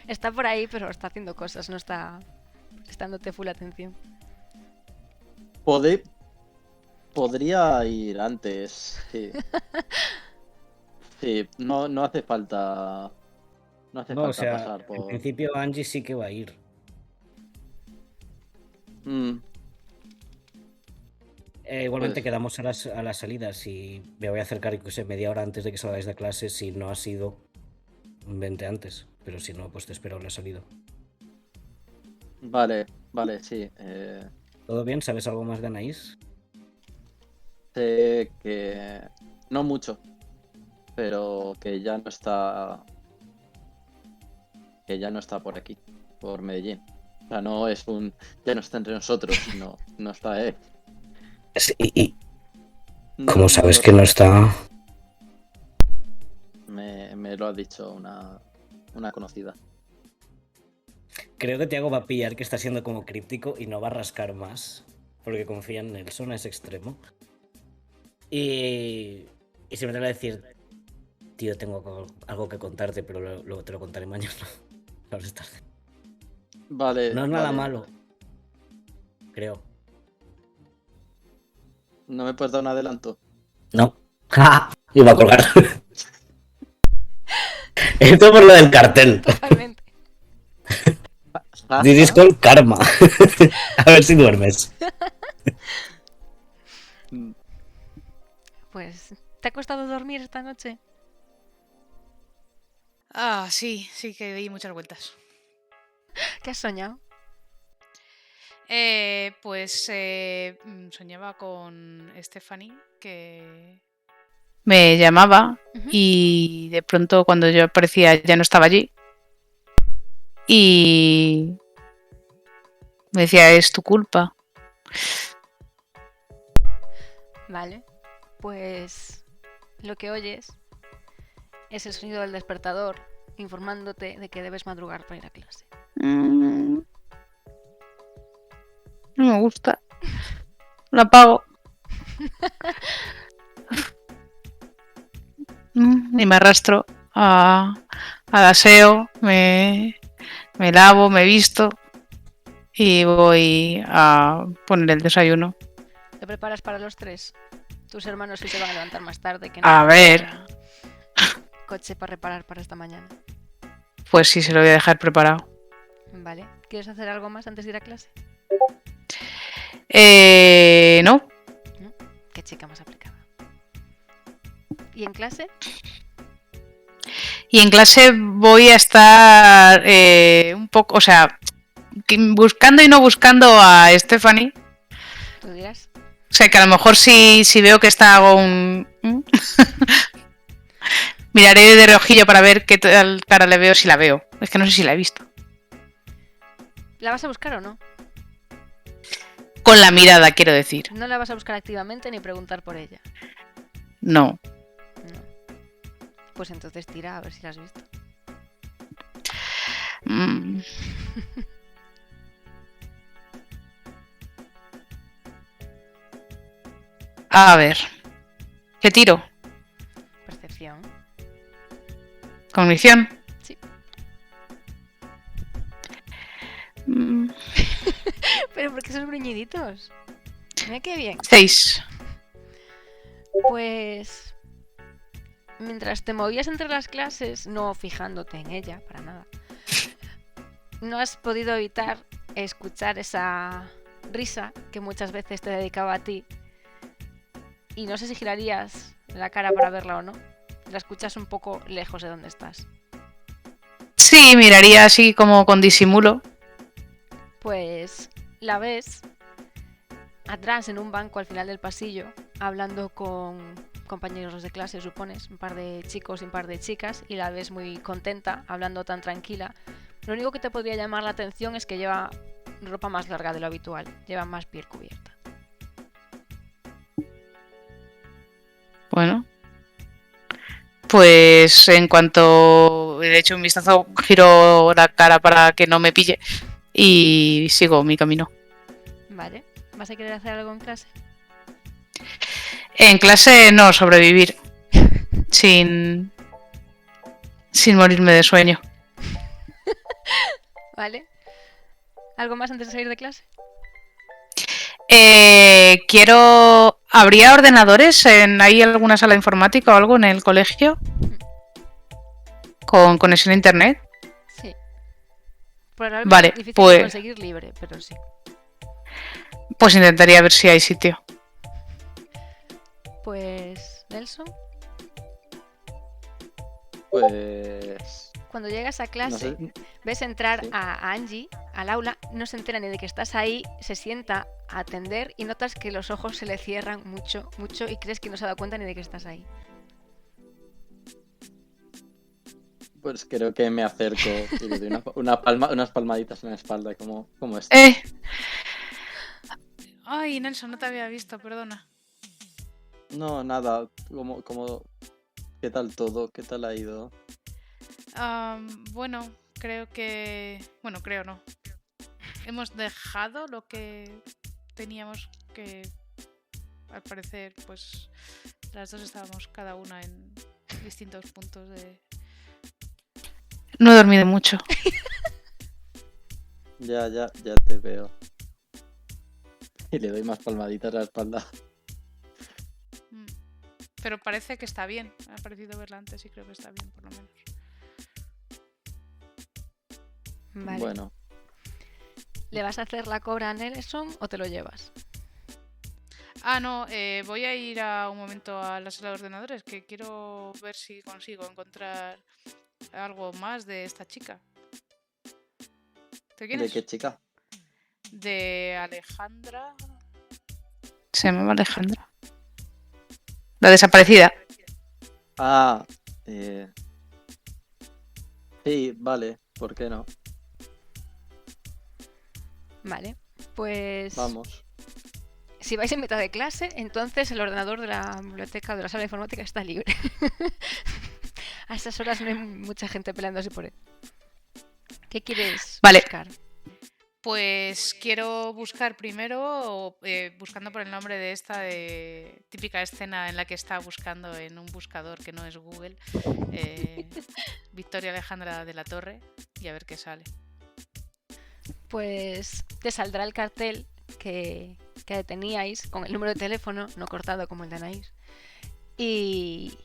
Está por ahí, pero está haciendo cosas, no está prestándote full atención. Podría ir antes, sí. Sí, no hace falta. No hace No, o falta sea, pasar en por. principio Angie sí que va a ir. Mm, Igualmente Pues- quedamos a las salidas y me voy a acercar, que sé, media hora antes de que salgáis de clase. Si no ha sido, vente antes. Pero si no, pues te espero en la salida. Vale, sí. ¿Todo bien? ¿Sabes algo más de Anaís? Sé que no mucho, pero que ya no está por aquí, por Medellín. O sea, no es ya no está entre nosotros, no está él. ¿Y No, cómo no sabes lo que sé. no está? Me lo ha dicho una conocida. Creo que Tiago va a pillar que está siendo como críptico y no va a rascar más, porque confía en Nelson a ese extremo. Y siempre te va a decir, tío, tengo algo que contarte, pero luego te lo contaré mañana. Ahora es tarde. Vale, No es nada vale. malo, creo. ¿No me puedes dar un adelanto? No. Iba a colgar. Esto por lo del cartel. Totalmente. This is called karma. A ver si duermes. Pues, ¿te ha costado dormir esta noche? Ah, sí, que di muchas vueltas. ¿Qué has soñado? Soñaba con Stephanie, que me llamaba Ujú. y de pronto cuando yo aparecía ya no estaba allí. Y me decía, es tu culpa. Vale. Pues lo que oyes es el sonido del despertador informándote de que debes madrugar para ir a clase. No me gusta. Lo apago. Y me arrastro al aseo, me lavo, me visto y voy a poner el desayuno. ¿Te preparas para los tres? Tus hermanos sí se van a levantar más tarde, que no A ver, coche para reparar para esta mañana. pues sí, se lo voy a dejar preparado. Vale. ¿Quieres hacer algo más antes de ir a clase? No. Qué chica más aplicada. ¿Y en clase? Y en clase voy a estar un poco, o sea, buscando y no buscando a Stephanie. ¿Tú dirás? O sea, que a lo mejor si veo que está hago un... Miraré de reojillo para ver qué tal cara le veo si la veo. Es que no sé si la he visto. ¿La vas a buscar o no? Con la mirada, quiero decir. No la vas a buscar activamente ni preguntar por ella. No. No. Pues entonces tira a ver si la has visto. Mm. A ver. ¿Qué tiro? Percepción. ¿Cognición? Sí. Mm. Pero ¿por qué esos bruñiditos? Mira qué bien. 6. Pues... Mientras te movías entre las clases, no fijándote en ella, para nada, no has podido evitar escuchar esa risa que muchas veces te dedicaba a ti. Y no sé si girarías la cara para verla o no. La escuchas un poco lejos de donde estás. Sí, miraría así como con disimulo. Pues la ves atrás en un banco al final del pasillo, hablando con compañeros de clase, supones, un par de chicos y un par de chicas, y la ves muy contenta, hablando tan tranquila. Lo único que te podría llamar la atención es que lleva ropa más larga de lo habitual, lleva más piel cubierta. Bueno. Pues en cuanto le echo un vistazo, giro la cara para que no me pille y sigo mi camino. Vale, ¿vas a querer hacer algo en clase? En clase no, sobrevivir. Sin morirme de sueño. Vale. ¿Algo más antes de salir de clase? ¿Habría ordenadores? ¿Hay alguna sala informática o algo en el colegio? ¿Con conexión a internet? Sí. Probablemente Vale, es difícil de pues conseguir libre, pero sí. intentaría ver si hay sitio. Pues... Nelson, Pues Cuando llegas a clase, sé. ves entrar Sí. a Angie al aula, no se entera ni de que estás ahí, se sienta a atender y notas que los ojos se le cierran mucho, mucho y crees que no se ha dado cuenta ni de que estás ahí. Pues creo que me acerco y le doy unas palmaditas en la espalda, como esto. Ay, Nelson, no te había visto, perdona. No, nada, ¿qué tal todo? ¿Qué tal ha ido? Bueno, creo que... Bueno, creo no. Hemos dejado lo que teníamos que... Al parecer, pues las dos estábamos cada una en distintos puntos de... No he dormido mucho. Ya te veo. Y le doy más palmaditas a la espalda. Pero parece que está bien. Me ha parecido verla antes y creo que está bien, por lo menos. Vale. Bueno, ¿Le vas a hacer la cobra a Nelson o te lo llevas? No, voy a ir a un momento a la sala de ordenadores, que quiero ver si consigo encontrar algo más de esta chica. ¿De quién ¿de es? qué chica? De Alejandra. Se llamaba Alejandra. La desaparecida. Ah, sí, vale, ¿por qué no? Vale, pues Vamos. si vais en mitad de clase, entonces el ordenador de la biblioteca o de la sala de informática está libre. A esas horas no hay mucha gente peleándose por él. ¿Qué quieres Vale. buscar? Pues quiero buscar primero, buscando por el nombre de esta típica escena en la que está buscando en un buscador que no es Google, Victoria Alejandra de la Torre, y a ver qué sale. Pues te saldrá el cartel que teníais con el número de teléfono, no cortado como el de Anaís, y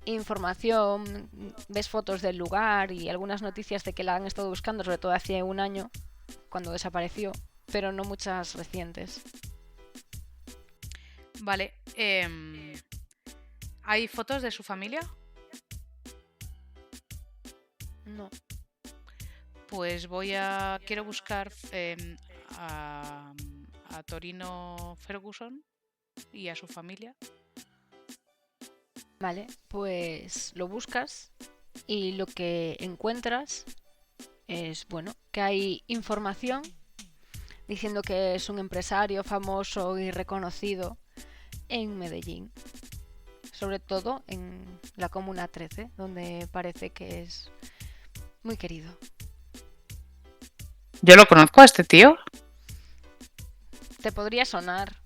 información, ves fotos del lugar y algunas noticias de que la han estado buscando, sobre todo hace un año, cuando desapareció, pero no muchas recientes. Vale. ¿Hay fotos de su familia? No. Pues quiero buscar a Torino Ferguson y a su familia. Vale, pues lo buscas y lo que encuentras es, bueno, que hay información diciendo que es un empresario famoso y reconocido en Medellín, sobre todo en la Comuna 13, donde parece que es muy querido. Yo lo conozco a este tío. Te podría sonar,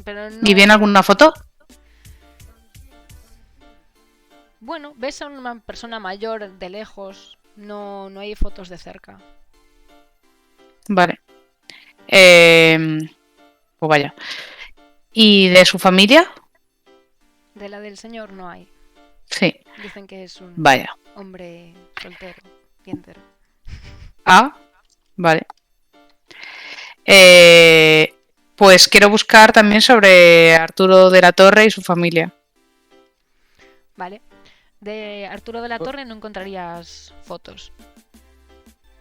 pero no... ¿Y viene alguna foto? Bueno, ves a una persona mayor de lejos, no hay fotos de cerca. Vale. Pues vaya. ¿Y de su familia? De la del señor no hay. Sí. Dicen que es un Vaya. hombre soltero y entero. Vale. Pues quiero buscar también sobre Arturo de la Torre y su familia. Vale. De Arturo de la Torre no encontrarías fotos.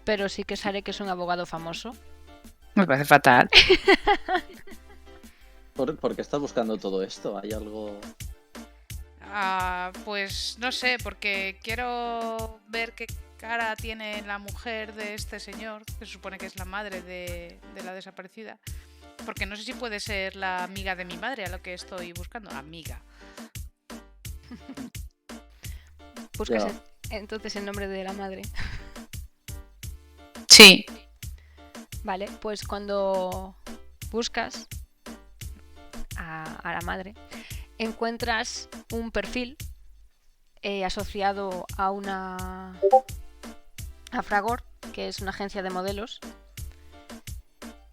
Pero sí que sale que es un abogado famoso. Me parece fatal. ¿Por qué estás buscando todo esto? ¿Hay algo...? Pues no sé, porque quiero ver qué cara tiene la mujer de este señor, que se supone que es la madre de la desaparecida. Porque no sé si puede ser la amiga de mi madre a lo que estoy buscando. Amiga. Buscas Ya. entonces el nombre de la madre. Sí. Vale, pues cuando buscas a la madre, encuentras un perfil asociado a Fragor, que es una agencia de modelos,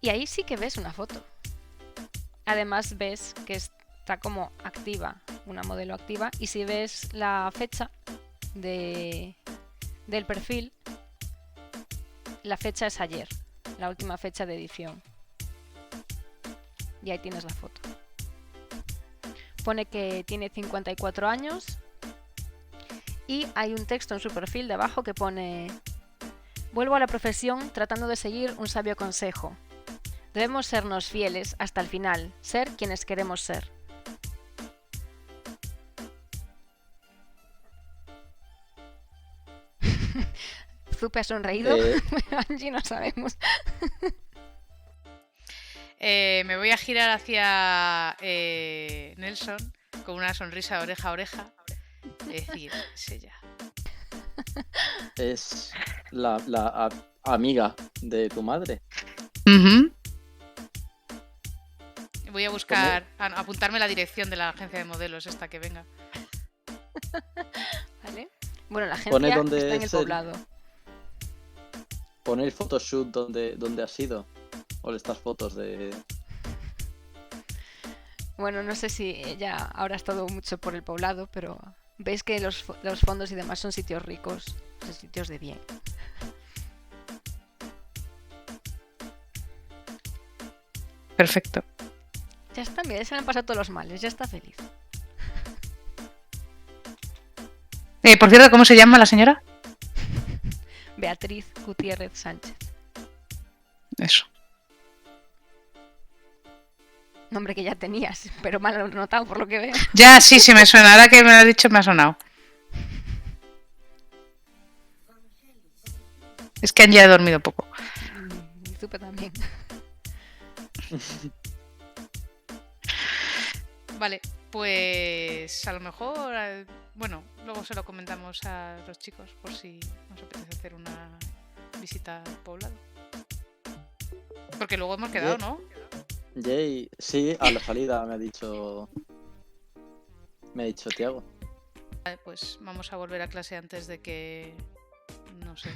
y ahí sí que ves una foto. Además ves que está como activa, una modelo activa, y si ves la fecha del perfil, la fecha es ayer, la última fecha de edición. Y ahí tienes la foto. Pone que tiene 54 años Y hay un texto en su perfil de abajo que pone: vuelvo a la profesión tratando de seguir un sabio consejo. Debemos sernos fieles hasta el final, ser quienes queremos ser. Zupe ha sonreído. Angie no sabemos. Me voy a girar hacia Nelson con una sonrisa oreja a oreja. Es decir, es ella. Es la amiga de tu madre. Ujú. Voy a buscar, apuntarme la dirección de la agencia de modelos esta que venga. ¿Vale? Bueno, la Pone agencia dónde está en el es el- poblado. Pon el photoshoot donde has ido. O estas fotos de... Bueno, no sé si ella habrá estado mucho por el poblado, pero veis que los fondos y demás son sitios ricos, son sitios de bien. Perfecto. Ya está, mira, ya se le han pasado todos los males, ya está feliz. Por cierto, ¿cómo se llama la señora? Beatriz Gutiérrez Sánchez. Eso. Nombre que ya tenías, pero mal anotado por lo que veo. Ya, sí, me suena. Ahora que me lo has dicho me ha sonado. Es que Angie ha dormido poco. Y Zupe también. Vale, pues a lo mejor, bueno, luego se lo comentamos a los chicos por si nos apetece hacer una visita al poblado. Porque luego hemos quedado, ¿no? Jay, sí, a la salida me ha dicho Tiago. Vale, pues vamos a volver a clase antes de que, no sé,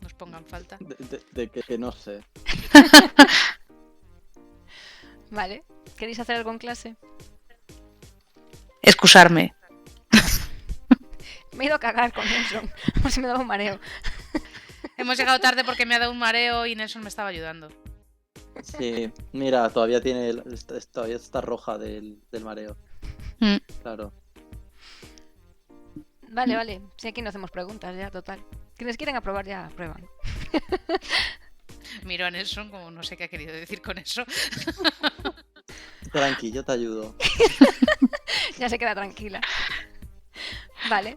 nos pongan falta. De que no sé. Vale, ¿queréis hacer algo en clase? Excusarme. Me he ido a cagar con Nelson, por si me daba un mareo. Hemos llegado tarde porque me ha dado un mareo y Nelson me estaba ayudando. Sí, mira, todavía todavía está roja del mareo. Mm. Claro. Vale, si aquí no hacemos preguntas ya, total. Quienes quieren aprobar ya aprueban. Miro a Nelson como no sé qué ha querido decir con eso. Tranqui, yo te ayudo. Ya se queda tranquila. Vale,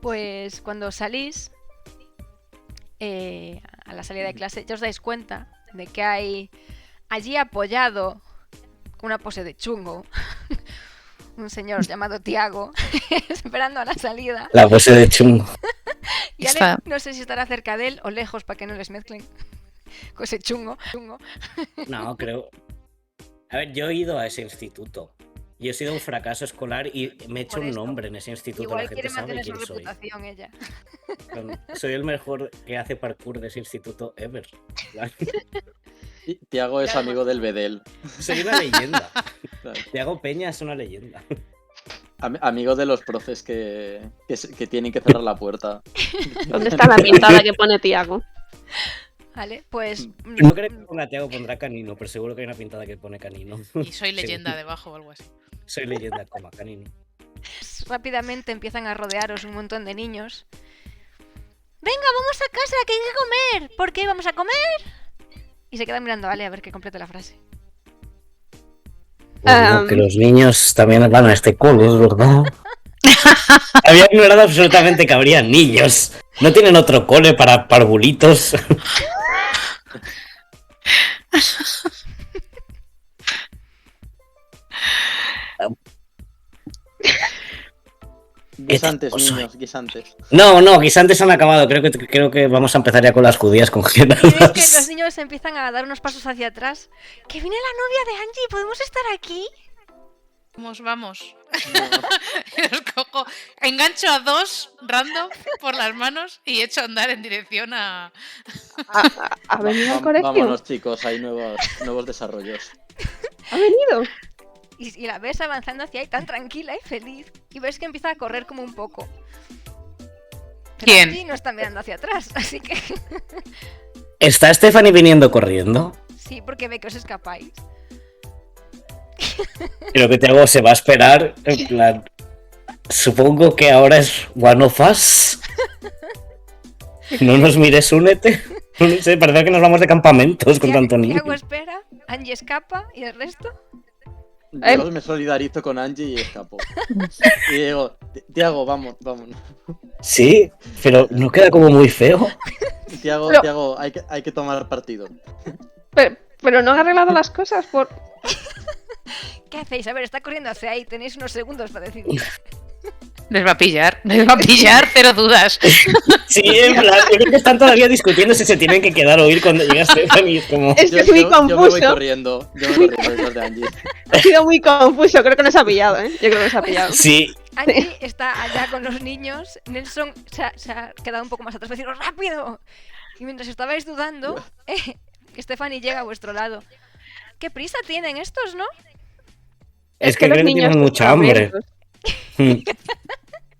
pues cuando salís a la salida de clase ya os dais cuenta de que hay allí apoyado con una pose de chungo un señor llamado Tiago esperando a la salida. La pose de chungo. Y Está- Ale, no sé si estará cerca de él o lejos para que no les mezclen con ese chungo. No, creo. A ver, yo he ido a ese instituto. Yo he sido un fracaso escolar y me he hecho Por un esto. nombre en ese instituto. Igual La gente quiere sabe mantener su quién soy. reputación ella. Soy el mejor que hace parkour de ese instituto ever. Tiago es amigo del Bedel. Soy una leyenda. Claro. Tiago Peña es una leyenda. Amigo de los profes que tienen que cerrar la puerta. ¿Dónde está la pintada que pone Tiago? Vale, pues No creo que ponga Tiago, pondrá canino, pero seguro que hay una pintada que pone canino. Y soy leyenda debajo o algo así. Soy leyenda, coma, canino. rápidamente empiezan a rodearos un montón de niños. ¡Venga, vamos a casa, que hay que comer! ¿Por qué vamos a comer? Y se quedan mirando a Ale a ver que complete la frase. Bueno, que los niños también van a este cole, es verdad. Había ignorado absolutamente que habría niños. ¿No tienen otro cole para parvulitos? Guisantes, Oso. niños, guisantes. No, guisantes han acabado. Creo que vamos a empezar ya con las judías Y veis congeladas. que los niños empiezan a dar unos pasos hacia atrás. ¡Que viene la novia de Angie! ¿Podemos estar aquí? Vamos. Los cojo, engancho a dos random por las manos y echo a andar en dirección a... ¿Ha venido al colegio? Vámonos, chicos, hay nuevos desarrollos. ¿Ha venido? Y la ves avanzando hacia ahí tan tranquila y feliz. Y ves que empieza a correr como un poco. Pero ¿Quién? Angie no está mirando hacia atrás, así que... ¿Está Stephanie viniendo corriendo? Sí, porque ve que os escapáis. Creo que Tiago se va a esperar. En plan. Supongo que ahora es One of Us. No nos mires, únete. No sé, parece que nos vamos de campamentos con tanto niño. Tiago espera, Angie escapa y el resto. Yo me solidarizo con Angie y escapo. Y digo, Tiago, vamos. Sí, pero no queda como muy feo. Tiago, hay que tomar partido. Pero no han arreglado las cosas por... ¿Qué hacéis? A ver, está corriendo hacia ahí. Tenéis unos segundos para decidir. Les va a pillar, cero dudas. Sí, en plan, yo creo que están todavía discutiendo si se tienen que quedar o ir cuando llega Stephanie. Es como... Es que es muy Yo me voy confuso. corriendo. Yo me voy corriendo detrás de Angie. Ha sido muy confuso. Creo que nos ha pillado, ¿eh? Yo creo que nos ha pillado. Sí, Angie está allá con los niños. Nelson se ha quedado un poco más atrás para deciros ¡rápido! Y mientras estabais dudando, Stephanie llega a vuestro lado. ¿Qué prisa tienen estos, no? es que creo que tienen mucha hambre.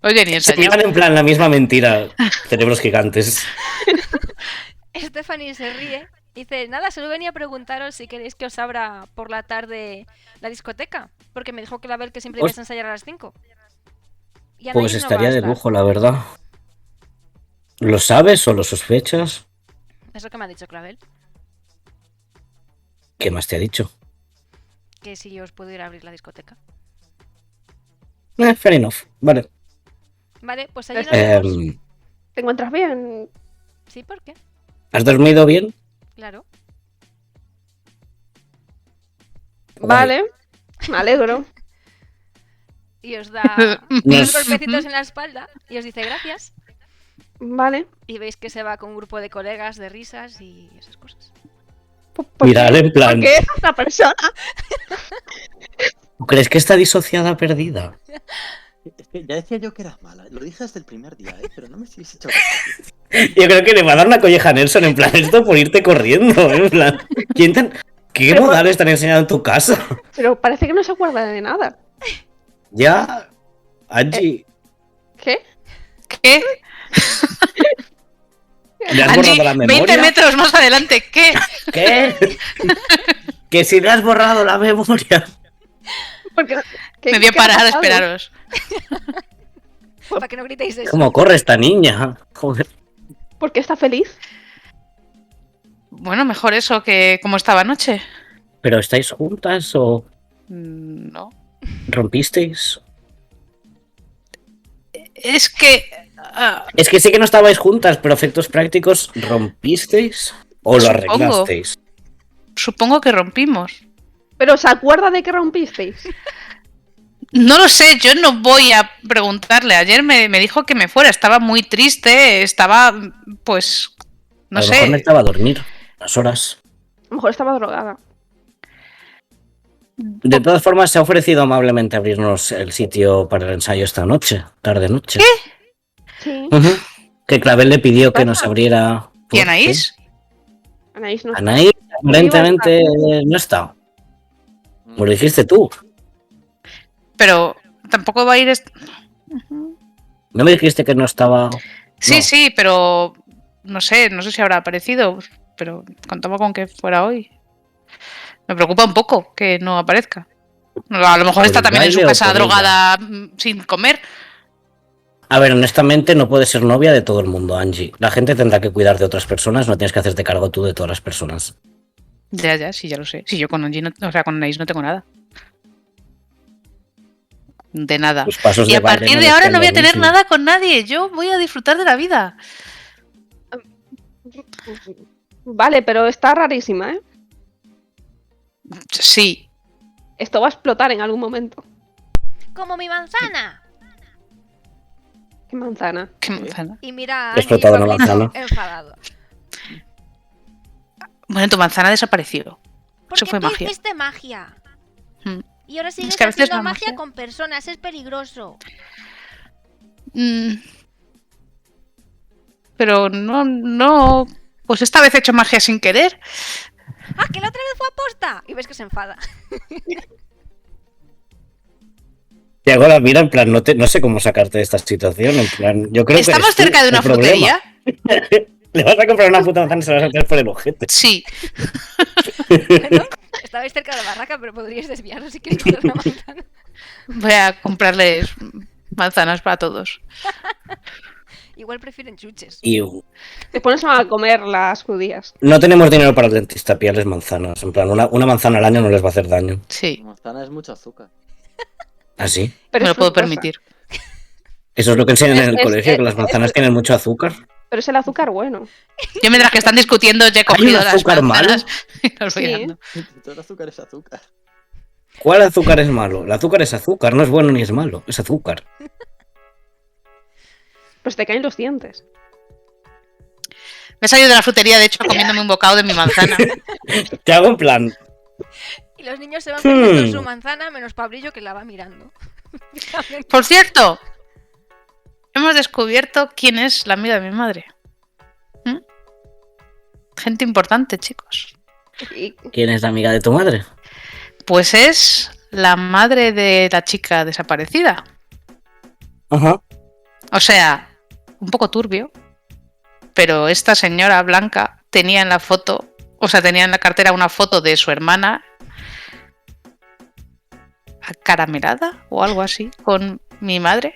Oye, ni Se ensayo. llevan en plan la misma mentira. Cerebros gigantes. Stephanie se ríe y dice, nada, solo venía a preguntaros si queréis que os abra por la tarde la discoteca, porque me dijo Clavel que siempre Pues- ibais a ensayar a las 5. Y Pues Anaís no estaría va a de estar. lujo, la verdad. ¿Lo sabes o lo sospechas? Es lo que me ha dicho Clavel, ¿Qué más te ha dicho? que si yo os puedo ir a abrir la discoteca. Fair enough. Vale. Vale, pues allí nos vemos. ¿Te encuentras bien? Sí, ¿por qué? ¿Has dormido bien? Claro. Vale. Me alegro. Y os da No unos es- golpecitos en la espalda y os dice gracias. Vale. Y veis que se va con un grupo de colegas de risas y esas cosas. ¿Por Mirar qué? en plan, ¿Por qué es otra persona? ¿tú crees que está disociada perdida? Es que ya decía yo que eras mala. Lo dije desde el primer día, pero no me habéis hecho caso. Yo creo que le va a dar una colleja a Nelson en plan, esto por irte corriendo, en plan. ¿Qué Pero- modales te han enseñado en tu casa? Pero parece que no se acuerda de nada. Ya, Angie, ¿Qué? ¿Qué? ¿le has Angie, borrado la 20 memoria? metros más adelante, ¿qué? ¿Qué? Que si le has borrado la memoria. Porque, Me voy a parar a esperaros. Para que no gritéis eso. ¿Cómo corre esta niña? Joder. ¿Por qué está feliz? Bueno, mejor eso que como estaba anoche. ¿Pero estáis juntas o No. rompisteis? Es que... Es que sí que no estabais juntas, pero efectos prácticos, ¿rompisteis? ¿O lo Supongo. arreglasteis? supongo que rompimos. ¿Pero se acuerda de que rompisteis? No lo sé, yo no voy a preguntarle. Ayer me dijo que me fuera, estaba muy triste, estaba, pues, no a lo mejor sé. necesitaba dormir unas horas. A lo mejor estaba drogada. De todas formas, se ha ofrecido amablemente abrirnos el sitio para el ensayo esta noche, tarde-noche. Sí. Ujú. Que Clavel le pidió que Pasa. nos abriera... ¿Y Anaís? Anaís no está. Anaís aparentemente no está. Me lo dijiste tú. Pero tampoco va a ir... ¿No me dijiste que no estaba...? Sí, No. sí, pero no sé si habrá aparecido, pero contaba con que fuera hoy. Me preocupa un poco que no aparezca. A lo mejor ¿Por está el también en su baile o casa por ella? drogada sin comer. A ver, honestamente no puedes ser novia de todo el mundo, Angie. La gente tendrá que cuidar de otras personas, no tienes que hacerte cargo tú de todas las personas. Ya, sí, ya lo sé. Si yo con Angie, o sea, con Anaís no tengo nada. De nada. Los pasos Y de a baile partir no de les ahora quedan no voy a lo tener mismo. nada con nadie. Yo voy a disfrutar de la vida. Vale, pero está rarísima, ¿eh? Sí. Esto va a explotar en algún momento. ¡Como mi manzana! ¿Qué manzana? Qué manzana. Y mira a He explotado una Pablito manzana. enfadado. Bueno, tu manzana desapareció. Porque fue tú magia. hiciste magia. Mm. Y ahora sigues que a veces haciendo la magia magia- con personas, es peligroso. Pero no. Pues esta vez he hecho magia sin querer. ¡Ah, que la otra vez fue aposta! Y ves que se enfada. Tiago la mira en plan, no sé cómo sacarte de esta situación. En plan, yo creo que ¿Estamos eres tú cerca de el una problema. frutería? Le vas a comprar una puta manzana y se la vas a meter por el ojete. Sí. Bueno, estabais cerca de la barraca, pero podríais desviaros si queréis coger una manzana. Voy a comprarles manzanas para todos. Igual prefieren chuches. Y Te pones a comer las judías. no tenemos dinero para el dentista, pillarles manzanas. En plan, una manzana al año no les va a hacer daño. Sí, La manzana es mucho azúcar. ¿Así? Pero me es lo puedo fructosa. permitir. Eso es lo que enseñan en el Es- colegio, que las es- manzanas tienen mucho azúcar. Pero es el azúcar bueno. Yo mientras que están discutiendo ya he cogido las azúcar manzanas y los voy Sí. dando. Todo el azúcar es azúcar. ¿Cuál azúcar es malo? El azúcar es azúcar, no es bueno ni es malo, es azúcar. Pues te caen los dientes. Me he salido de la frutería, de hecho, comiéndome un bocado de mi manzana. Te hago en plan, Y los niños se van comiendo Hmm. su manzana, menos Pablillo que la va mirando. Por cierto, hemos descubierto quién es la amiga de mi madre. ¿Mm? Gente importante, chicos. Y ¿quién es la amiga de tu madre? Pues es la madre de la chica desaparecida. Ajá. O sea, un poco turbio. Pero esta señora Blanca tenía en la foto, o sea, tenía en la cartera una foto de su hermana acaramelada o algo así, con mi madre.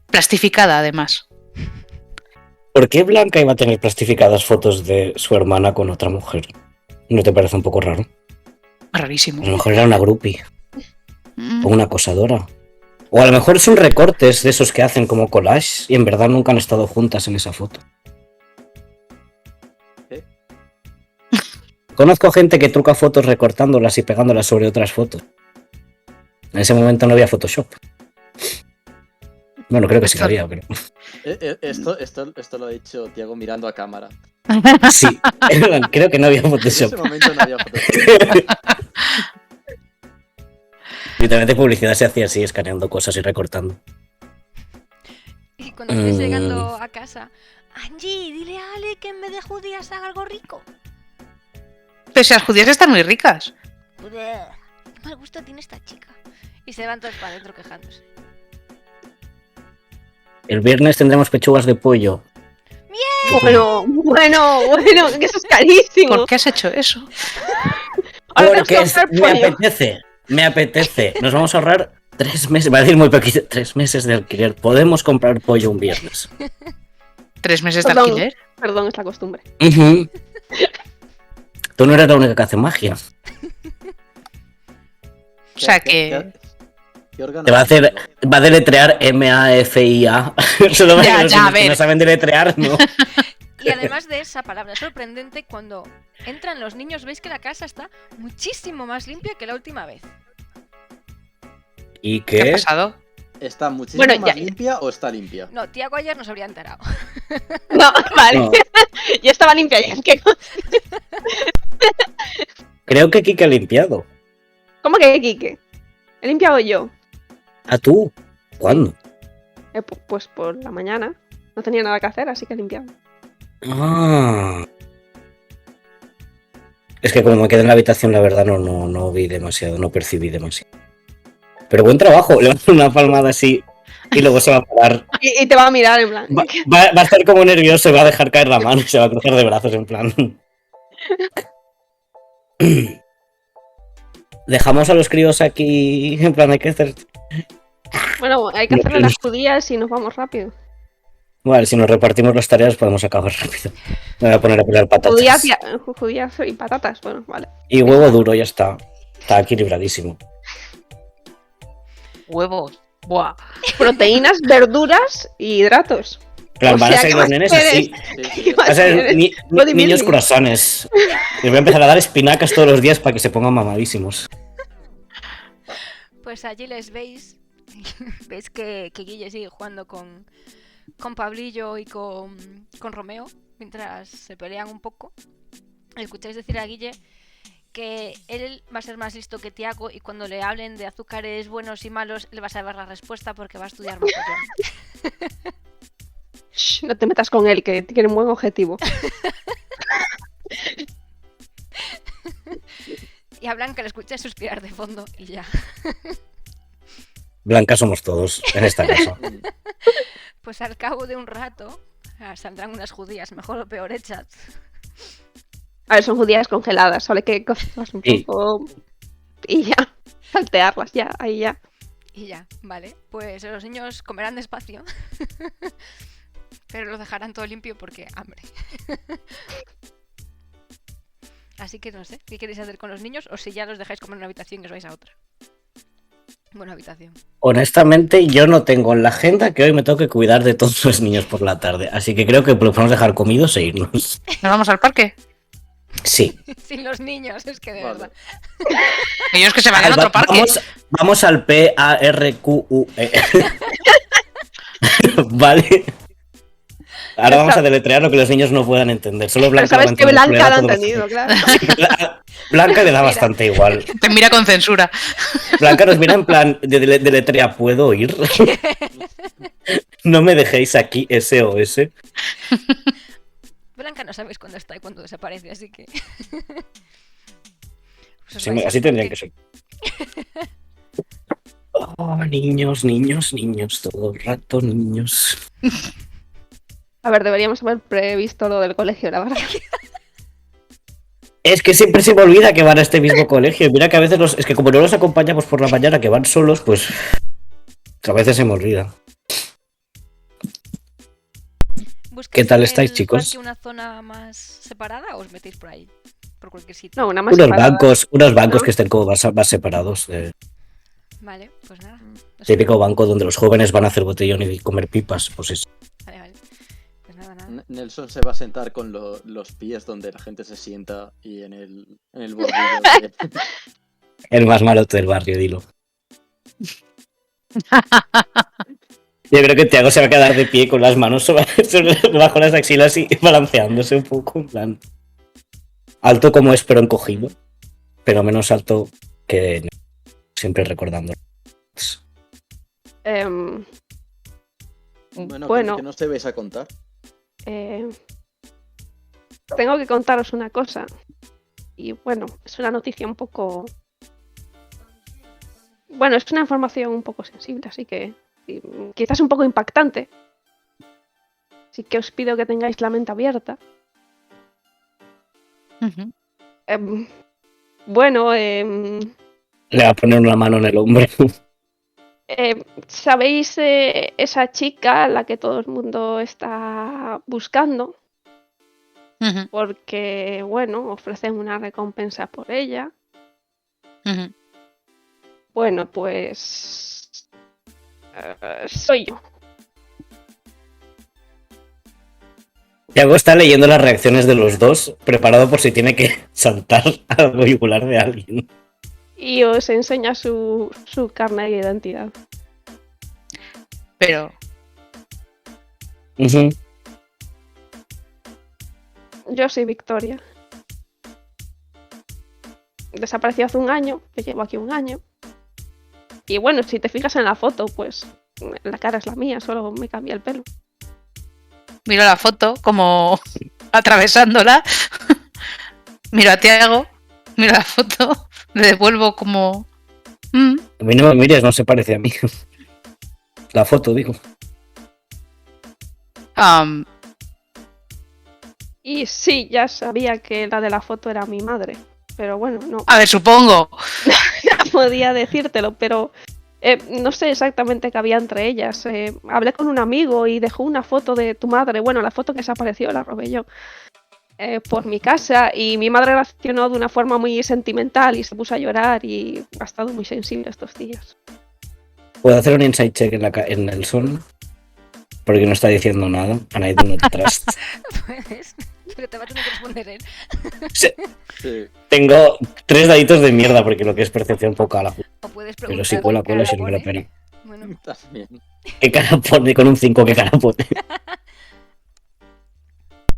Plastificada, además. ¿Por qué Blanca iba a tener plastificadas fotos de su hermana con otra mujer? ¿No te parece un poco raro? Rarísimo. A lo mejor era una groupie Mm. o una acosadora. O a lo mejor son recortes de esos que hacen como collage y en verdad nunca han estado juntas en esa foto. ¿Eh? Conozco gente que truca fotos recortándolas y pegándolas sobre otras fotos. En ese momento no había Photoshop. Bueno, creo que sí que había, pero... Esto lo ha dicho Tiago mirando a cámara. Sí, creo que no había En Photoshop. ese momento no había Photoshop. Literalmente publicidad se hacía así, escaneando cosas y recortando. Y cuando estés llegando a casa, Angie, dile a Ale que en vez de judías haga algo rico. Pero si las judías están muy ricas. Joder, qué mal gusto tiene esta chica. Y se van todos para adentro quejándose. El viernes tendremos pechugas de pollo. bueno, que eso es carísimo. ¿Por qué has hecho eso? Ahora Porque tenemos que comprar pollo. me apetece. Nos vamos a ahorrar 3 meses, va a decir muy poquito, 3 meses de alquiler. Podemos comprar pollo un viernes. 3 meses de Perdón. alquiler. Perdón, es la costumbre. Ujú. Tú no eres la única que hace magia. O sea que... ¿Qué órgano Te va a hacer, es? va a deletrear MAFIA. Solo para Ya, los ya, a niños que ver. no saben deletrear, ¿no? Y además de esa palabra sorprendente, cuando entran los niños veis que la casa está muchísimo más limpia que la última vez. ¿Y ¿Qué ha qué? pasado? ¿Está muchísimo Bueno, más ya- limpia o está limpia? No, Tiago ayer nos habría enterado. No, vale. No. Ya estaba limpia ya. Creo que Kike ha limpiado. ¿Cómo que Quique? He limpiado yo. ¿A tú? ¿Cuándo? Pues por la mañana. No tenía nada que hacer, así que he limpiado. Ah. Es que como me quedé en la habitación, la verdad no vi demasiado, no percibí demasiado. Pero buen trabajo, le vas una palmada así y luego se va a parar. Y te va a mirar en plan. Va a estar como nervioso y va a dejar caer la mano y se va a cruzar de brazos en plan. Dejamos a los críos aquí en plan hay que hacer. Bueno, hay que hacerle las judías y nos vamos rápido. Vale, si nos repartimos las tareas podemos acabar rápido. Me voy a poner a pelar patatas. Judías y patatas, bueno, vale. Y huevo duro, ya está. Está equilibradísimo. Huevos. Buah. Proteínas, verduras y hidratos. En plan, O van a sea, ser ¿qué los más nenes quieres? así. Sí, ¿Qué más Va a ser quieres? Bodybuilding. niños croissants. Les voy a empezar a dar espinacas todos los días para que se pongan mamadísimos. Pues allí les veis. Veis que Guille sigue jugando con Pablillo y con Romeo mientras se pelean un poco. Escucháis decir a Guille que él va a ser más listo que Tiago y cuando le hablen de azúcares buenos y malos, él va a saber la respuesta porque va a estudiar mogollón. Shh, no te metas con él, que tiene un buen objetivo. Y a Blanca le escucháis suspirar de fondo y ya. Blanca somos todos en esta casa. Pues al cabo de un rato saldrán unas judías mejor o peor hechas. A ver, son judías congeladas, solo hay que cocerlas un Sí. poco y ya, saltearlas ya, ahí ya. Y ya, vale. Pues los niños comerán despacio. Pero lo dejarán todo limpio porque hambre. Así que no sé, ¿qué queréis hacer con los niños? O si ya los dejáis comer en una habitación y os vais a otra. Buena habitación. Honestamente, yo no tengo en la agenda que hoy me tengo que cuidar de todos los niños por la tarde. Así que creo que los podemos dejar comidos e irnos. ¿Nos vamos al parque? Sí. Sin los niños, es que de Vale. verdad. Ellos que se van a otro parque. Vamos al PARQUE. Vale. Ahora vamos a deletrear lo que los niños no puedan entender. Solo Pero Blanca sabes que Blanca lo ha todo entendido, claro. Blanca le da bastante igual. Te mira con censura. Blanca nos mira en plan de deletrea, ¿puedo ir? No me dejéis aquí SOS. Blanca no sabéis cuándo está y cuándo desaparece, así que. Pues os Sí, vais al así tendrían parque. que ser. Oh, niños, niños, niños, todo el rato, niños. A ver, deberíamos haber previsto lo del colegio, la verdad. Es que siempre se me olvida que van a este mismo colegio. Mira que a veces es que como no los acompañamos por la mañana, que van solos, pues a veces se me olvida. ¿Buscáis ¿Qué tal en estáis, el chicos? parque una zona más separada o os metéis por ahí? Por cualquier sitio. No, una más Unos separada. bancos ¿No? que estén como más separados. Vale, pues nada. Os Típico banco donde los jóvenes van a hacer botellón y comer pipas, pues eso. Vale, vale. Pues nada. Nelson se va a sentar con los pies donde la gente se sienta y en el bordillo de... El más malote del barrio, dilo. Yo creo que Thiago se va a quedar de pie con las manos bajo las axilas y balanceándose un poco, en plan. Alto como es, pero encogido. Pero menos alto que siempre recordando. Bueno, que no te vais a contar. tengo que contaros una cosa. Y bueno, es una noticia un poco... Bueno, es una información un poco sensible, así que quizás un poco impactante. Así que os pido que tengáis la mente abierta. Ujú. Bueno, Le va a poner una mano en el hombro. ¿sabéis esa chica la que todo el mundo está buscando? Ujú, Porque, bueno, ofrecen una recompensa por ella. ujú. Bueno, pues... soy yo. Thiago está leyendo las reacciones de los dos, preparado por si tiene que saltar al yugular de alguien. Y os enseña su carnet de identidad. Pero, Ujú. Yo soy Victoria. Desapareció hace un año, yo llevo aquí un año. Y bueno, si te fijas en la foto, pues la cara es la mía, solo me cambié el pelo. miro la foto como atravesándola. Miro a Thiago, miro la foto, le devuelvo como... A mí no me mires, no se parece a mí. La foto, digo. Y sí, ya sabía que la de la foto era mi madre. Pero bueno, no A ver, supongo. podía decírtelo, pero no sé exactamente qué había entre ellas. Hablé con un amigo y dejó una foto de tu madre. Bueno, la foto que desapareció la robé yo. Por mi casa y mi madre reaccionó de una forma muy sentimental y se puso a llorar y ha estado muy sensible estos días. ¿Puedo hacer un insight check en el sol? Porque no está diciendo nada. And I do not trust. Puedes. Pero te va a tener que responder él. Sí, Sí. tengo 3 daditos de mierda porque lo que es percepción poca la O puedes Pero preguntar. si cuela, qué cara cuela, si no me lo pone. pena. Bueno, También. ¿Qué cara pone con un 5? ¿Qué cara pone?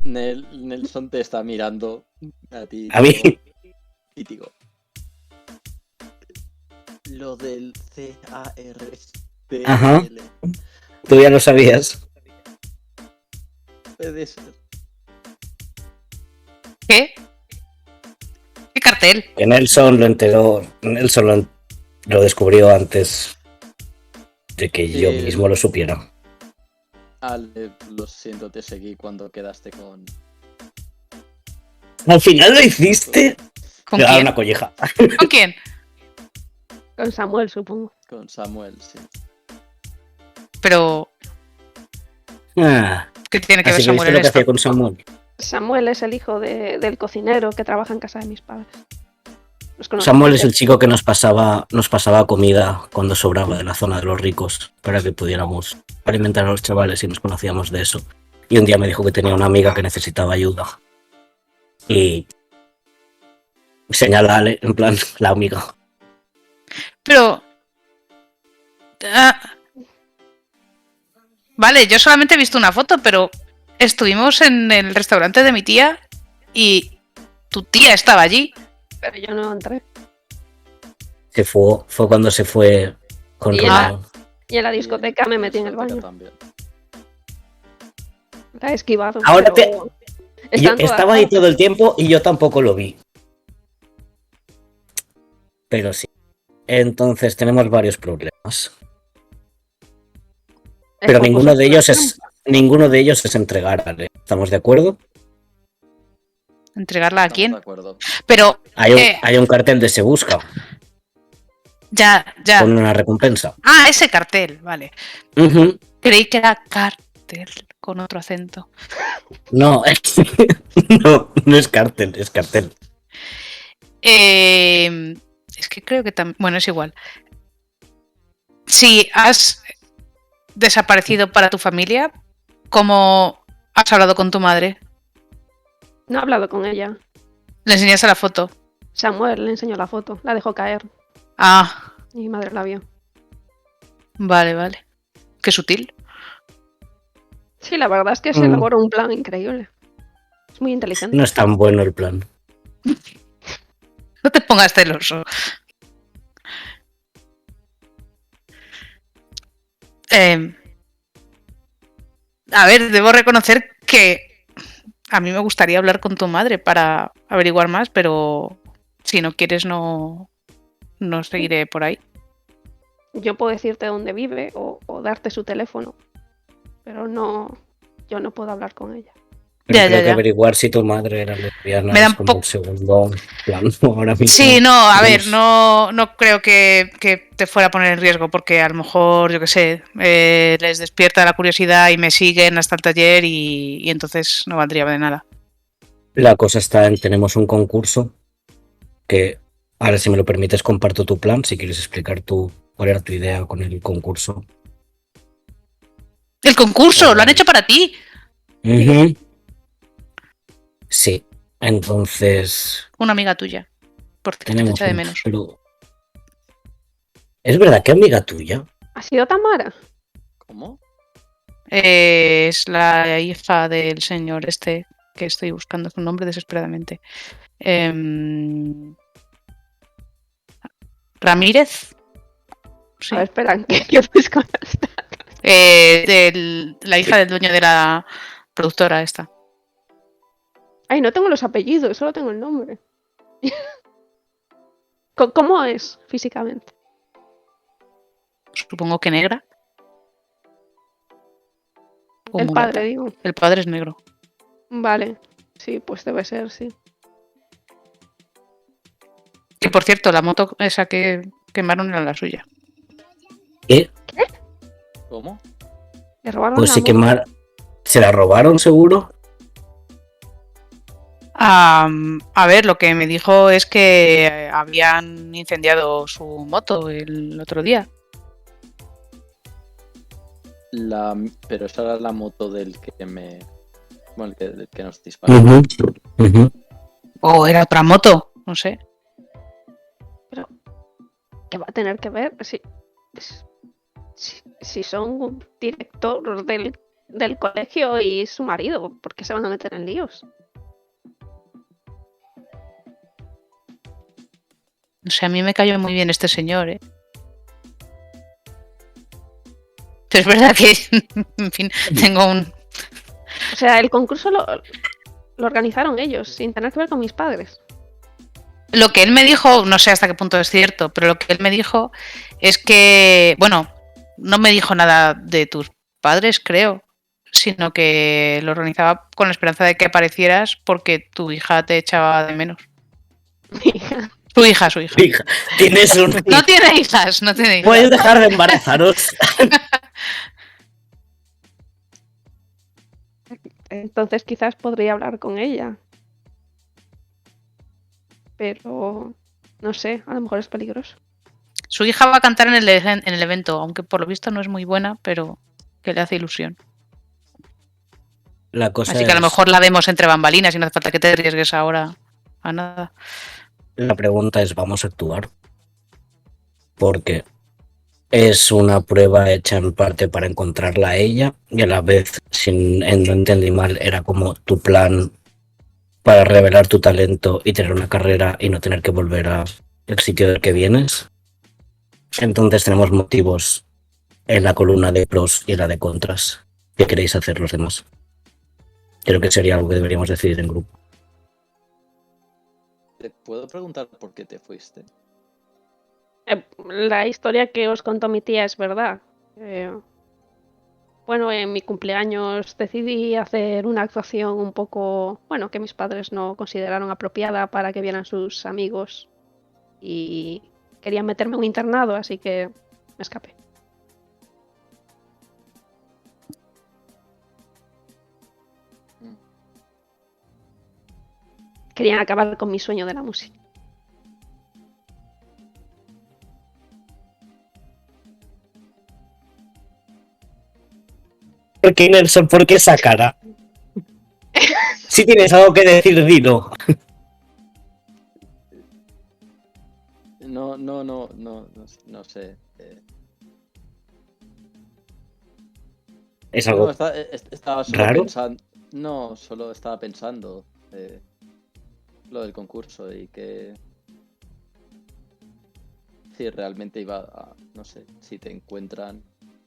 Nelson te está mirando a ti. A mí. Y digo. Lo del CARTL. Ajá. Tú ya lo sabías. Puede ser. ¿Qué? ¿Qué cartel? Que Nelson lo enteró. Nelson lo descubrió antes de que yo mismo lo supiera. Ale, lo siento, te seguí cuando quedaste con... Al final lo hiciste. ¿Con Le da quién? una colleja. ¿Con quién? Con Samuel, supongo. Con Samuel, sí. Pero, Ah, ¿qué tiene que ver así que Samuel viste en lo que esto? hacía con Samuel. Samuel es el hijo del cocinero que trabaja en casa de mis padres. Los conozco Samuel es desde- el chico que nos pasaba comida cuando sobraba de la zona de los ricos para que pudiéramos alimentar a los chavales y nos conocíamos de eso. Y un día me dijo que tenía una amiga que necesitaba ayuda. Y señalale, en plan, la amiga. Pero... ah, vale, yo solamente he visto una foto, pero estuvimos en el restaurante de mi tía y tu tía estaba allí. Pero yo no entré. Fue cuando se fue con Y Romeo. Y en la Y discoteca me metí en el discoteca baño. también. La he esquivado. Ahora pero Yo están todas estaba ahí partes. todo el tiempo y yo tampoco lo vi. Pero sí. Entonces tenemos varios problemas. El Pero concurso ninguno de ellos es entregarle. ¿Estamos de acuerdo? ¿Entregarla a Estamos quién? de acuerdo. Pero Hay un cartel de Se Busca ya. con una recompensa. Ah, ese cartel, vale. Ujú. Creí que era cartel con otro acento. No, no es cartel, es cartel. Es que creo que también... Bueno, es igual. Si has desaparecido para tu familia, ¿cómo has hablado con tu madre? No he hablado con ella. ¿Le enseñaste la foto? Samuel le enseñó la foto. La dejó caer. Ah, Y mi madre la vio. vale. Qué sutil. Sí, la verdad es que se elaboró un plan increíble. Es muy inteligente. No es tan bueno el plan. No te pongas celoso. A ver, debo reconocer que a mí me gustaría hablar con tu madre para averiguar más, pero si no quieres no seguiré por ahí. Yo puedo decirte dónde vive o darte su teléfono. Pero yo no puedo hablar con ella. Pero creo que Ya. averiguar si tu madre era lesbiana Me es dan como el segundo plan ahora mismo. Sí, no, a ver, Digamos, no creo que te fuera a poner en riesgo porque a lo mejor, yo qué sé, les despierta la curiosidad y me siguen hasta el taller y entonces no valdría de nada. La cosa está en, tenemos un concurso que, ahora si me lo permites, comparto tu plan, si quieres explicar tú cuál era tu idea con el concurso. ¡El concurso! ¡Lo han hecho para ti! Ujú. Sí, entonces Una amiga tuya. Por cierto, te tenemos echa de un... menos. Pero... ¿Es verdad que amiga tuya? ¿Ha sido Tamara? ¿Cómo? Es la hija del señor este que estoy buscando su nombre desesperadamente. ¿Ramírez? Sí. A ver, espera, que busco las datos. La hija del dueño de la productora esta. Ay, no tengo los apellidos, solo tengo el nombre. ¿Cómo es físicamente? Supongo que negra. O El mulata. padre, digo. El padre es negro. Vale. Sí, pues debe ser, sí. Y por cierto, la moto esa que quemaron era la suya. ¿Qué? ¿Cómo? Le robaron Pues la sí moto. quemar... ¿Se la robaron seguro? A ver, lo que me dijo es que habían incendiado su moto el otro día. Pero esa era la moto del que me... Bueno, del que nos disparó. Ujú, ujú. O era otra moto, no sé. ¿Qué va a tener que ver? Si son un director del colegio y su marido, ¿por qué se van a meter en líos? O sea, a mí me cayó muy bien este señor, ¿eh? Pero es verdad que, en fin, tengo un... O sea, el concurso lo organizaron ellos, sin tener que ver con mis padres. Lo que él me dijo, no sé hasta qué punto es cierto, pero lo que él me dijo es que, bueno, no me dijo nada de tus padres, creo, sino que lo organizaba con la esperanza de que aparecieras porque tu hija te echaba de menos. Mi hija. Su hija, su hija. Hija, tienes un... No tiene hijas, no tiene hijas. ¿Puedes dejar de embarazaros? Entonces quizás podría hablar con ella. Pero no sé, a lo mejor es peligroso. Su hija va a cantar en el evento, aunque por lo visto no es muy buena, pero que le hace ilusión. La cosa Así que a lo es- mejor la vemos entre bambalinas y no hace falta que te arriesgues ahora a nada. La pregunta es, ¿vamos a actuar? Porque es una prueba hecha en parte para encontrarla a ella y a la vez, si no entendí mal, era como tu plan para revelar tu talento y tener una carrera y no tener que volver al sitio del que vienes. Entonces tenemos motivos en la columna de pros y en la de contras. ¿Qué queréis hacer los demás? Creo que sería algo que deberíamos decidir en grupo. ¿Te puedo preguntar por qué te fuiste? La historia que os contó mi tía es verdad. Bueno, en mi cumpleaños decidí hacer una actuación un poco, bueno, que mis padres no consideraron apropiada para que vieran sus amigos y querían meterme en un internado, así que me escapé. Querían acabar con mi sueño de la música. ¿Por qué, Nelson? ¿Por qué esa cara? Si tienes algo que decir, dilo. No sé. ¿Es algo Estaba solo raro? pensando. No, solo estaba pensando lo del concurso y que si realmente iba a, no sé, si te encuentran,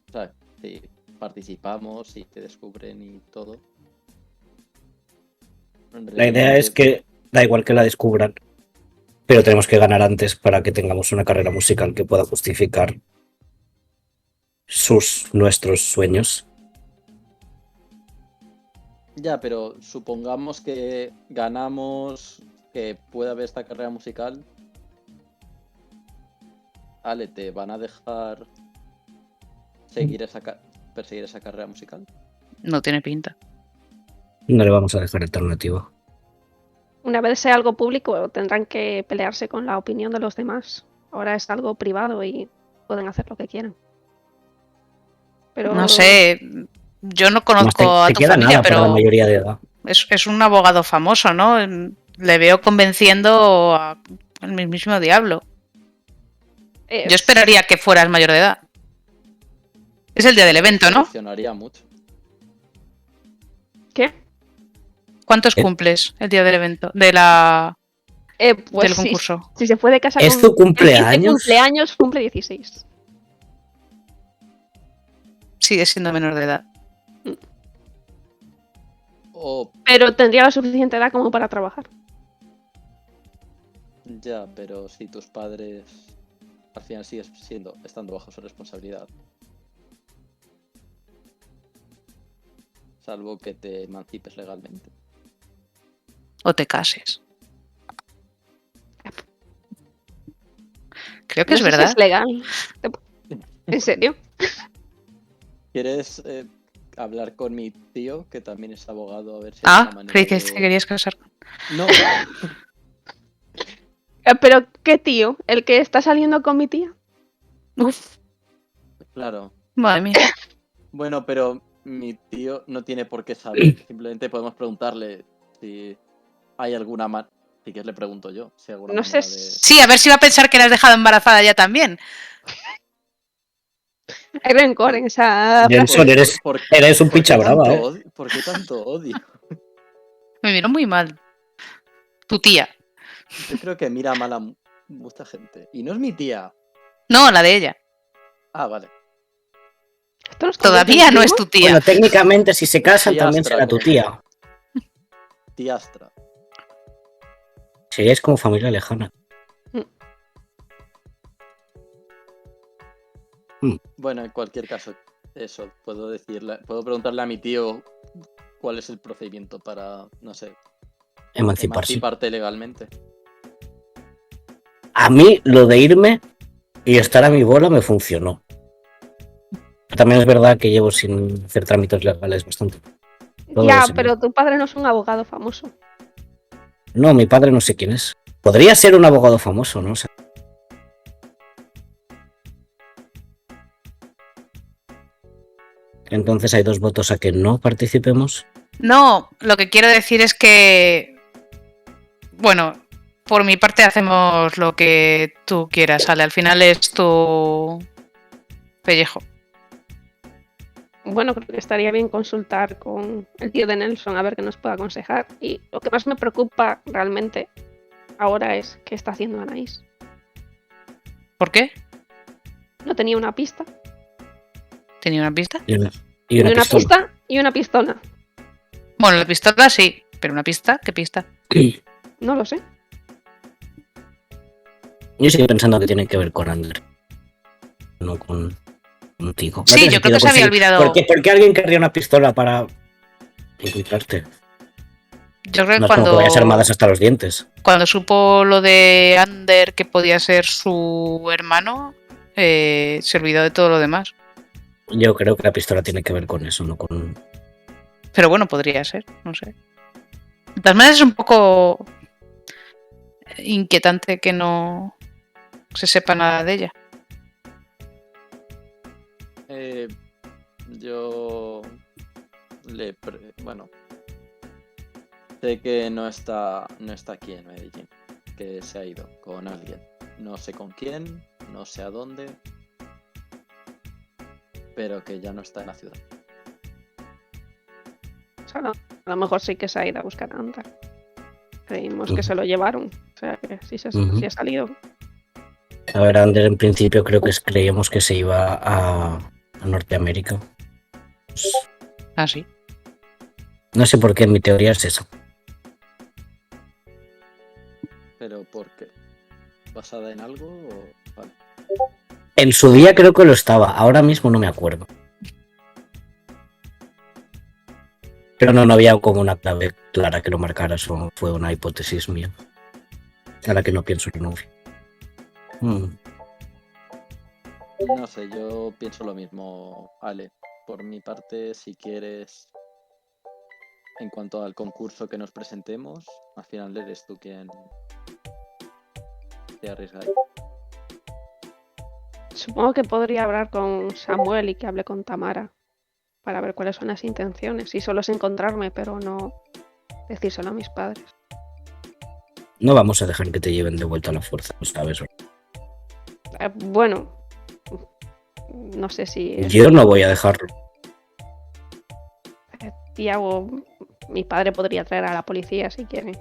o sea, si participamos, si te descubren y todo. La idea es que da igual que la descubran, pero tenemos que ganar antes para que tengamos una carrera musical que pueda justificar nuestros sueños. Ya, pero supongamos que ganamos, que pueda haber esta carrera musical. Ale, ¿te van a dejar perseguir esa carrera musical? No tiene pinta. No le vamos a dejar alternativa. Una vez sea algo público, tendrán que pelearse con la opinión de los demás. Ahora es algo privado y pueden hacer lo que quieran. Pero No sé, yo no Además, conozco a te tu queda familia, nada para la pero mayoría de edad. es un abogado famoso, ¿no? Le veo convenciendo al mismísimo diablo. Yo esperaría que fueras mayor de edad. Es el día del evento, ¿no? Funcionaría mucho. ¿Qué? ¿Cuántos cumples el día del evento? Del Pues concurso. si se puede casar ¿Es con tu cumpleaños? el cumpleaños cumple 16. Sigue siendo menor de edad. Pero tendría la suficiente edad como para trabajar. Ya, pero si tus padres al final sigues estando bajo su responsabilidad. Salvo que te emancipes legalmente. O te cases. Creo que No es sé si verdad. es legal. ¿En serio? ¿Quieres hablar con mi tío, que también es abogado, a ver si hay una manera creí que de... te querías casar. No, ¿Pero qué tío? ¿El que está saliendo con mi tía? Uf, claro. madre mía. Bueno, pero mi tío no tiene por qué saber. Simplemente podemos preguntarle si hay alguna manera. Si quieres le pregunto yo. Si hay alguna No manera sé. de... Sí, a ver si va a pensar que la has dejado embarazada ya también. Hay rencor en esa Nelson, frase. eres un ¿Por qué picha brava, ¿eh? ¿Por qué tanto odio? Me miró muy mal. Tu tía. Yo creo que mira mal a mucha gente. Y no es mi tía. No, la de ella. Ah, vale. ¿Esto nos Todavía convierte en no es primo? tu tía. Bueno, técnicamente, si se casan, también Tiastra, será tu como- tía. Tiastra. Seríais como familia lejana. Bueno, en cualquier caso, eso, puedo preguntarle a mi tío cuál es el procedimiento para, no sé, Emanciparse. emanciparte legalmente. A mí lo de irme y estar a mi bola me funcionó. También es verdad que llevo sin hacer trámites legales bastante. Todo Ya, ese pero tu padre no es un abogado famoso. No, mi padre no sé quién es. Podría ser un abogado famoso, ¿no? O sea, entonces hay 2 votos a que no participemos. No, lo que quiero decir es que, bueno, por mi parte hacemos lo que tú quieras, Ale. Al final es tu pellejo. Bueno, creo que estaría bien consultar con el tío de Nelson a ver qué nos puede aconsejar. Y lo que más me preocupa realmente ahora es qué está haciendo Anaís. ¿Por qué? No tenía una pista. ¿Tenía una pista? Y una Tenía una pistola. pista y una pistola. Bueno, la pistola sí, pero una pista, ¿qué pista? No lo sé. Yo sigo pensando que tiene que ver con Ander. No contigo. No Sí, tiene yo creo sentido que se había conseguir- olvidado. ¿Por qué alguien querría una pistola para infiltrarte? Yo creo que No es como que vayas armadas hasta los dientes. cuando supo lo de Ander que podía ser su hermano, se olvidó de todo lo demás. Yo creo que la pistola tiene que ver con eso, no con... Pero bueno, podría ser, no sé. De todas maneras es un poco inquietante que no se sepa nada de ella. Yo bueno, sé que no está aquí en Medellín, que se ha ido con alguien. No sé con quién, no sé a dónde, pero que ya no está en la ciudad. O sea, a lo mejor sí que se ha ido a buscar a Ander. Creímos que se lo llevaron. O sea, que sí, sí ha salido. A ver, Ander en principio creíamos que se iba a Norteamérica. Pues, Ah, sí. no sé por qué, mi teoría es eso. ¿Pero por qué? ¿Basada en algo o...? Vale. En su día creo que lo estaba, ahora mismo no me acuerdo. Pero no había como una clave clara que lo marcara, eso fue una hipótesis mía. A la que no pienso renuncio. No sé, yo pienso lo mismo, Ale. Por mi parte, si quieres, en cuanto al concurso que nos presentemos, al final eres tú quien te arriesga ahí. Supongo que podría hablar con Samuel y que hable con Tamara para ver cuáles son las intenciones. Y solo es encontrarme, pero no decírselo a mis padres. No vamos a dejar que te lleven de vuelta a la fuerza, ¿no sabes? Bueno, no sé si Yo no voy a dejarlo. Tiago, mi padre podría traer a la policía si quiere.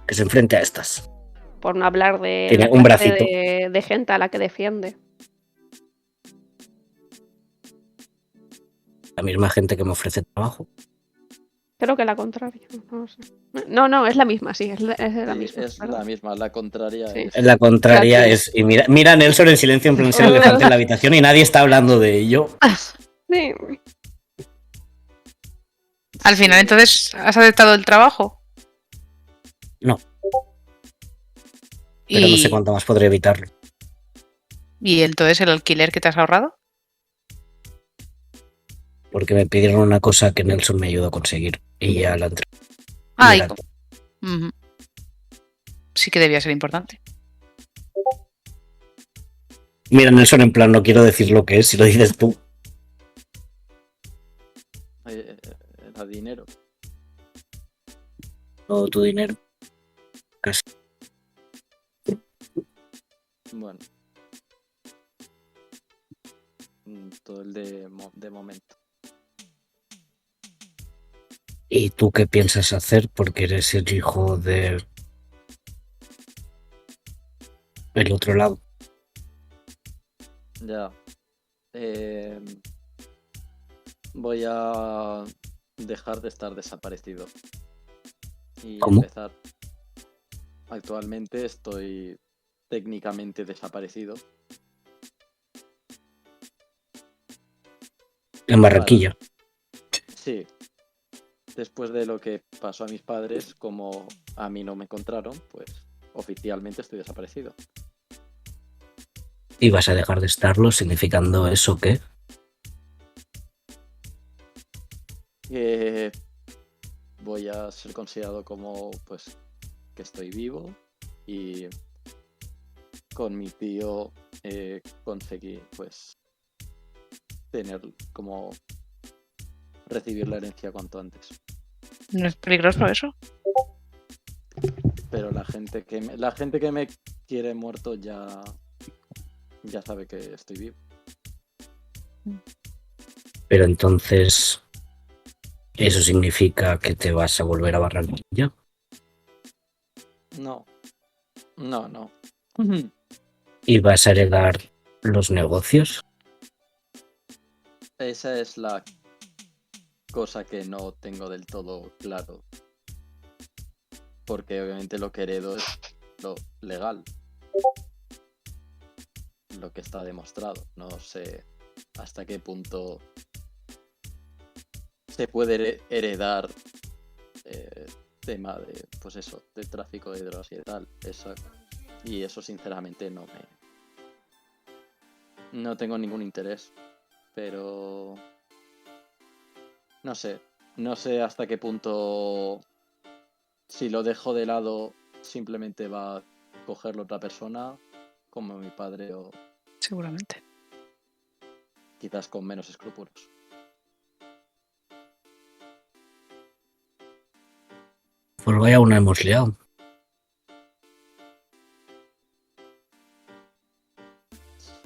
Que se enfrente a estas. Por no hablar de Tiene la un clase bracito. de gente a la que defiende. La misma gente que me ofrece trabajo. Creo que la contraria. No sé. No, es la misma, sí, es la Sí, misma. es perdón. la misma, la contraria Sí. es... La contraria O sea que- es. Y mira a Nelson en silencio en plan ser el elefante en la habitación y nadie está hablando de ello. Sí. Al final, entonces, ¿has aceptado el trabajo? No. Pero no sé cuánto más podré evitarlo. ¿Y entonces el alquiler que te has ahorrado? Porque me pidieron una cosa que Nelson me ayudó a conseguir. Y ya la entré. Ah, Mira, Ujú. Sí que debía ser importante. mira, Nelson, en plan, no quiero decir lo que es, si lo dices tú. da dinero. Todo tu dinero. Casi. Bueno. Todo el de momento. ¿Y tú qué piensas hacer? Porque eres el hijo de... el otro lado. Ya. Voy a dejar de estar desaparecido. Y ¿Cómo? empezar. Actualmente estoy técnicamente desaparecido. En Barranquilla. Sí. Después de lo que pasó a mis padres, como a mí no me encontraron, pues oficialmente estoy desaparecido. Y vas a dejar de estarlo, significando eso que... Que voy a ser considerado como, pues, que estoy vivo y con mi tío conseguí, pues, tener como recibir la herencia cuanto antes. ¿No es peligroso eso? Pero la gente que me quiere muerto ya sabe que estoy vivo. Pero entonces... ¿Eso significa que te vas a volver a Barranquilla? No. ¿Y vas a heredar los negocios? Esa es la cosa que no tengo del todo claro. Porque obviamente lo que heredo es lo legal. Lo que está demostrado. No sé hasta qué punto se puede heredar tema de, pues eso, de tráfico de drogas y tal. Y eso sinceramente no tengo ningún interés. Pero no sé hasta qué punto, si lo dejo de lado, simplemente va a cogerlo otra persona, como mi padre, o Seguramente. quizás con menos escrúpulos. Pues vaya una hemos liado.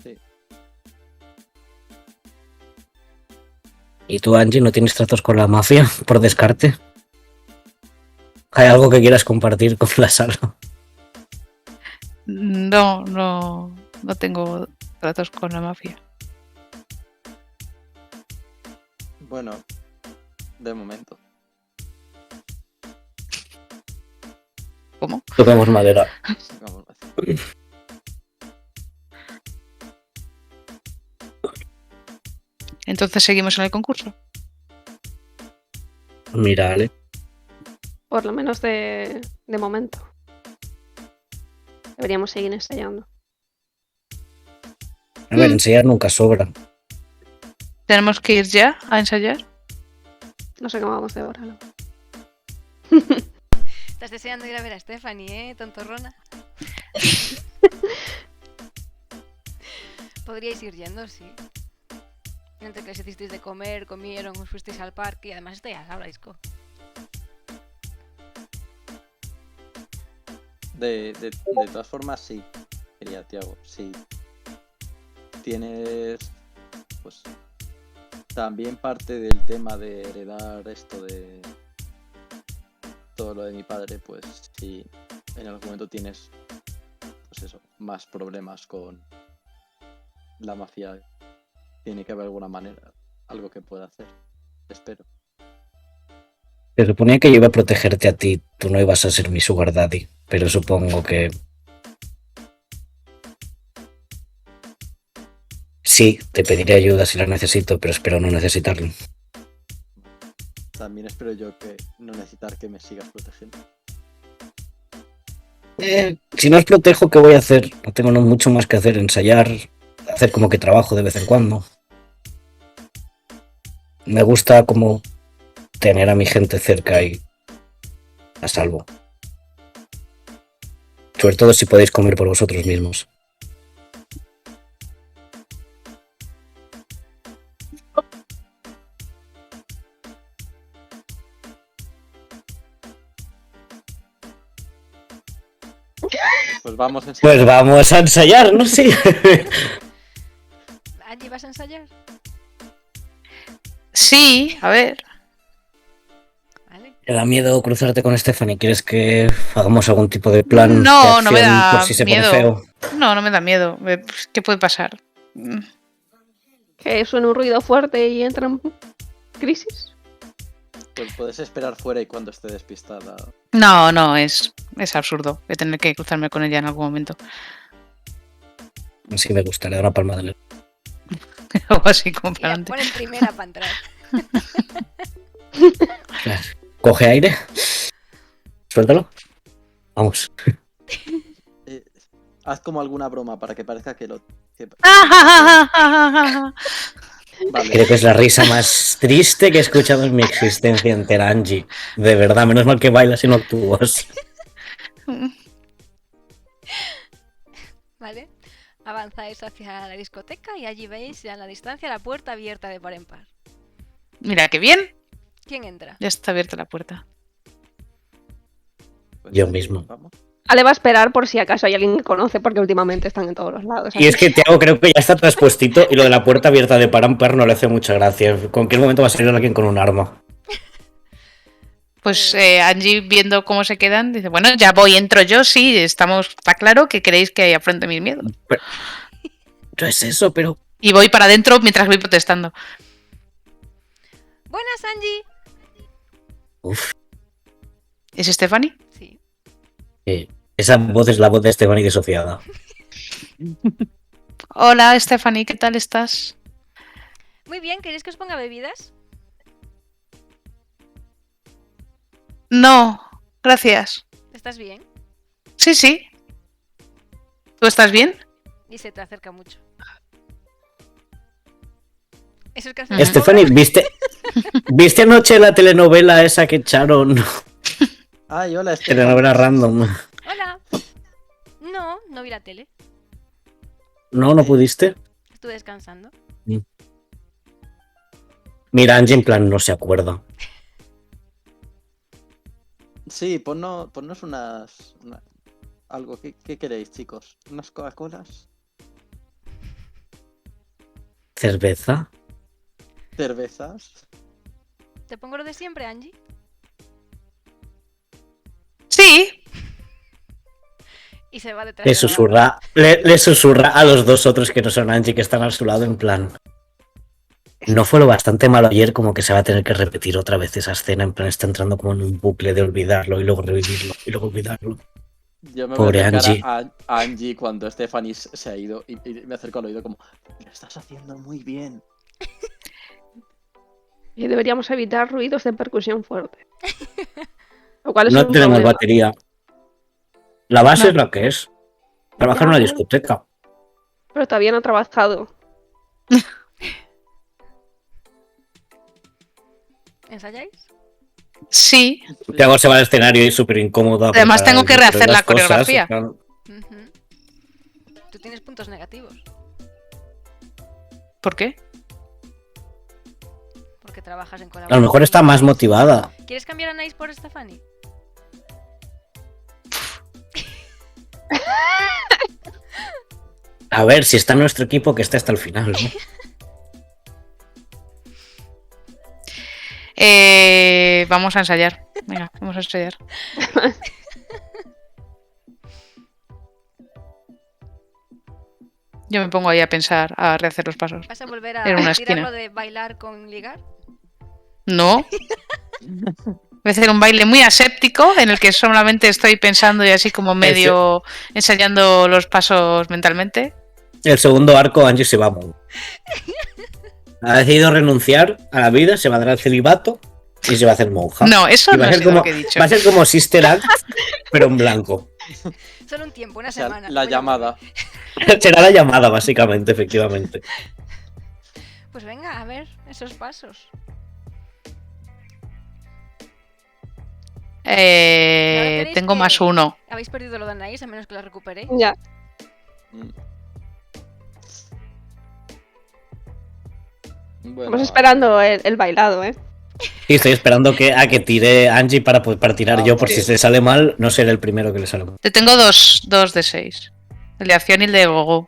Sí. ¿Y tú, Angie, no tienes tratos con la mafia, por descarte? ¿Hay algo que quieras compartir con la sala? No tengo tratos con la mafia. Bueno, de momento. ¿Cómo? Tocamos madera. Vamos a hacer. Entonces seguimos en el concurso. Mira, Ale. Por lo menos de momento. Deberíamos seguir ensayando. A ver, ensayar nunca sobra. ¿Tenemos que ir ya a ensayar? No sé cómo vamos de hora. ¿No? Estás deseando ir a ver a Stephanie, tontorrona. Podríais ir yendo, sí. Entre que les hicisteis de comer, comieron, os fuisteis al parque y además estáis a la Isco. De todas formas, sí, quería Tiago, sí. Tienes, pues, también parte del tema de heredar esto de todo lo de mi padre, pues si en algún momento tienes, pues eso, más problemas con la mafia, tiene que haber alguna manera, algo que pueda hacer, espero. Se suponía que yo iba a protegerte a ti, tú no ibas a ser mi sugar daddy, pero supongo que... Sí, te pediré ayuda si la necesito, pero espero no necesitarlo. También espero yo que no necesitar que me sigas protegiendo. Si no os protejo, ¿qué voy a hacer? No tengo mucho más que hacer, ensayar, hacer como que trabajo de vez en cuando. Me gusta como tener a mi gente cerca y a salvo. Sobre todo si podéis comer por vosotros mismos. Pues vamos a Pues vamos a ensayar, ¿no? Sí. ¿Allí vas a ensayar? Sí, a ver. Vale. ¿Te da miedo cruzarte con Stephanie? ¿Quieres que hagamos algún tipo de plan de No me acción da por si se pone miedo. feo? No me da miedo. ¿Qué puede pasar? Que suena un ruido fuerte y entra en crisis. Pues puedes esperar fuera y cuando esté despistada. No, es absurdo. Voy a tener que cruzarme con ella en algún momento. Sí, me gusta, le da una palmada en el... Algo así como Y para la adelante. pones primera para entrar. Coge aire. Suéltalo. Vamos. Haz como alguna broma para que parezca que lo... que- Vale. Creo que es la risa más triste que he escuchado en mi existencia entera, Angie. De verdad, menos mal que bailas y no actúas. ¿Vale? Avanzáis hacia la discoteca y allí veis a la distancia la puerta abierta de par en par. Mira, qué bien. ¿Quién entra? Ya está abierta la puerta. Pues Yo ahí mismo. vamos. Ale va a esperar por si acaso hay alguien que conoce, porque últimamente están en todos los lados. Y es que Tiago creo que ya está traspuestito y lo de la puerta abierta de par en par no le hace mucha gracia. En cualquier momento va a salir alguien con un arma. Pues Angie, viendo cómo se quedan, dice, bueno, ya voy, entro yo, sí, está claro que queréis que afronte mis miedos. No es eso, pero... Y voy para adentro mientras voy protestando. Buenas, Angie. Uf, ¿Es Stephanie? Sí. esa voz es la voz de Esteban y disociada. Hola, Stephanie, ¿qué tal estás? Muy bien, ¿queréis que os ponga bebidas? No, gracias. ¿Estás bien? Sí, sí. ¿Tú estás bien? Y se te acerca mucho. Eso es que Ujú. Stephanie, ¿viste anoche la telenovela esa que echaron? Ay, hola, Telenovela random. Hola. No, no vi la tele. No, no pudiste. Estuve descansando. Mira, Angie en plan no se acuerda. Sí, ponnos algo. ¿Qué queréis, chicos? ¿Unas Coca-Colas? ¿Cerveza? ¿Cervezas? ¿Te pongo lo de siempre, Angie? Sí. Y se va detrás Le de la barra. susurra, le susurra a los dos otros que no son Angie, que están a su lado, en plan. No fue lo bastante malo ayer como que se va a tener que repetir otra vez esa escena, en plan está entrando como en un bucle de olvidarlo y luego revivirlo y luego olvidarlo. Yo me Pobre voy a acercar Angie. a Angie cuando Stephanie se ha ido y me acerco al oído como, lo estás haciendo muy bien. Y deberíamos evitar ruidos de percusión fuerte. Lo cual es No un tenemos problema. batería. La base No. es la que es. Trabajar en una discoteca. Pero todavía no he trabajado. ¿Ensayáis? Sí. Tiago se va al escenario y es súper incómodo. Además tengo que rehacer la coreografía. Ujú. Tú tienes puntos negativos. ¿Por qué? Porque trabajas en A colaboración. lo mejor está más motivada. ¿Quieres cambiar a Nice por Stephanie? A ver, si está en nuestro equipo, que esté hasta el final, ¿no? Vamos a ensayar. Venga, vamos a ensayar. Yo me pongo ahí a pensar, a rehacer los pasos. ¿Vas a volver a En una tirar esquina. lo de bailar con ligar? No. Voy a hacer un baile muy aséptico en el que solamente estoy pensando y así como medio ensayando los pasos mentalmente. El segundo arco, Angie se va a morir. Ha decidido renunciar a la vida, se va a dar al celibato y se va a hacer monja. No, eso Y va no a es ser lo como, que he dicho. va a ser como Sister Act, pero en blanco. Solo un tiempo, una O sea, semana. la Oye, llamada. Será la llamada, básicamente, efectivamente. Pues venga, a ver esos pasos. tenéis Tengo que- más uno. Habéis perdido lo de Anaís, a menos que la recuperéis. Ya. Mm. Bueno, Estamos esperando el bailado, ¿eh? Y estoy esperando a que tire Angie para tirar yo, por si se sale mal, no seré el primero que le salga. Te tengo dos de 6. El de acción y el de gogo.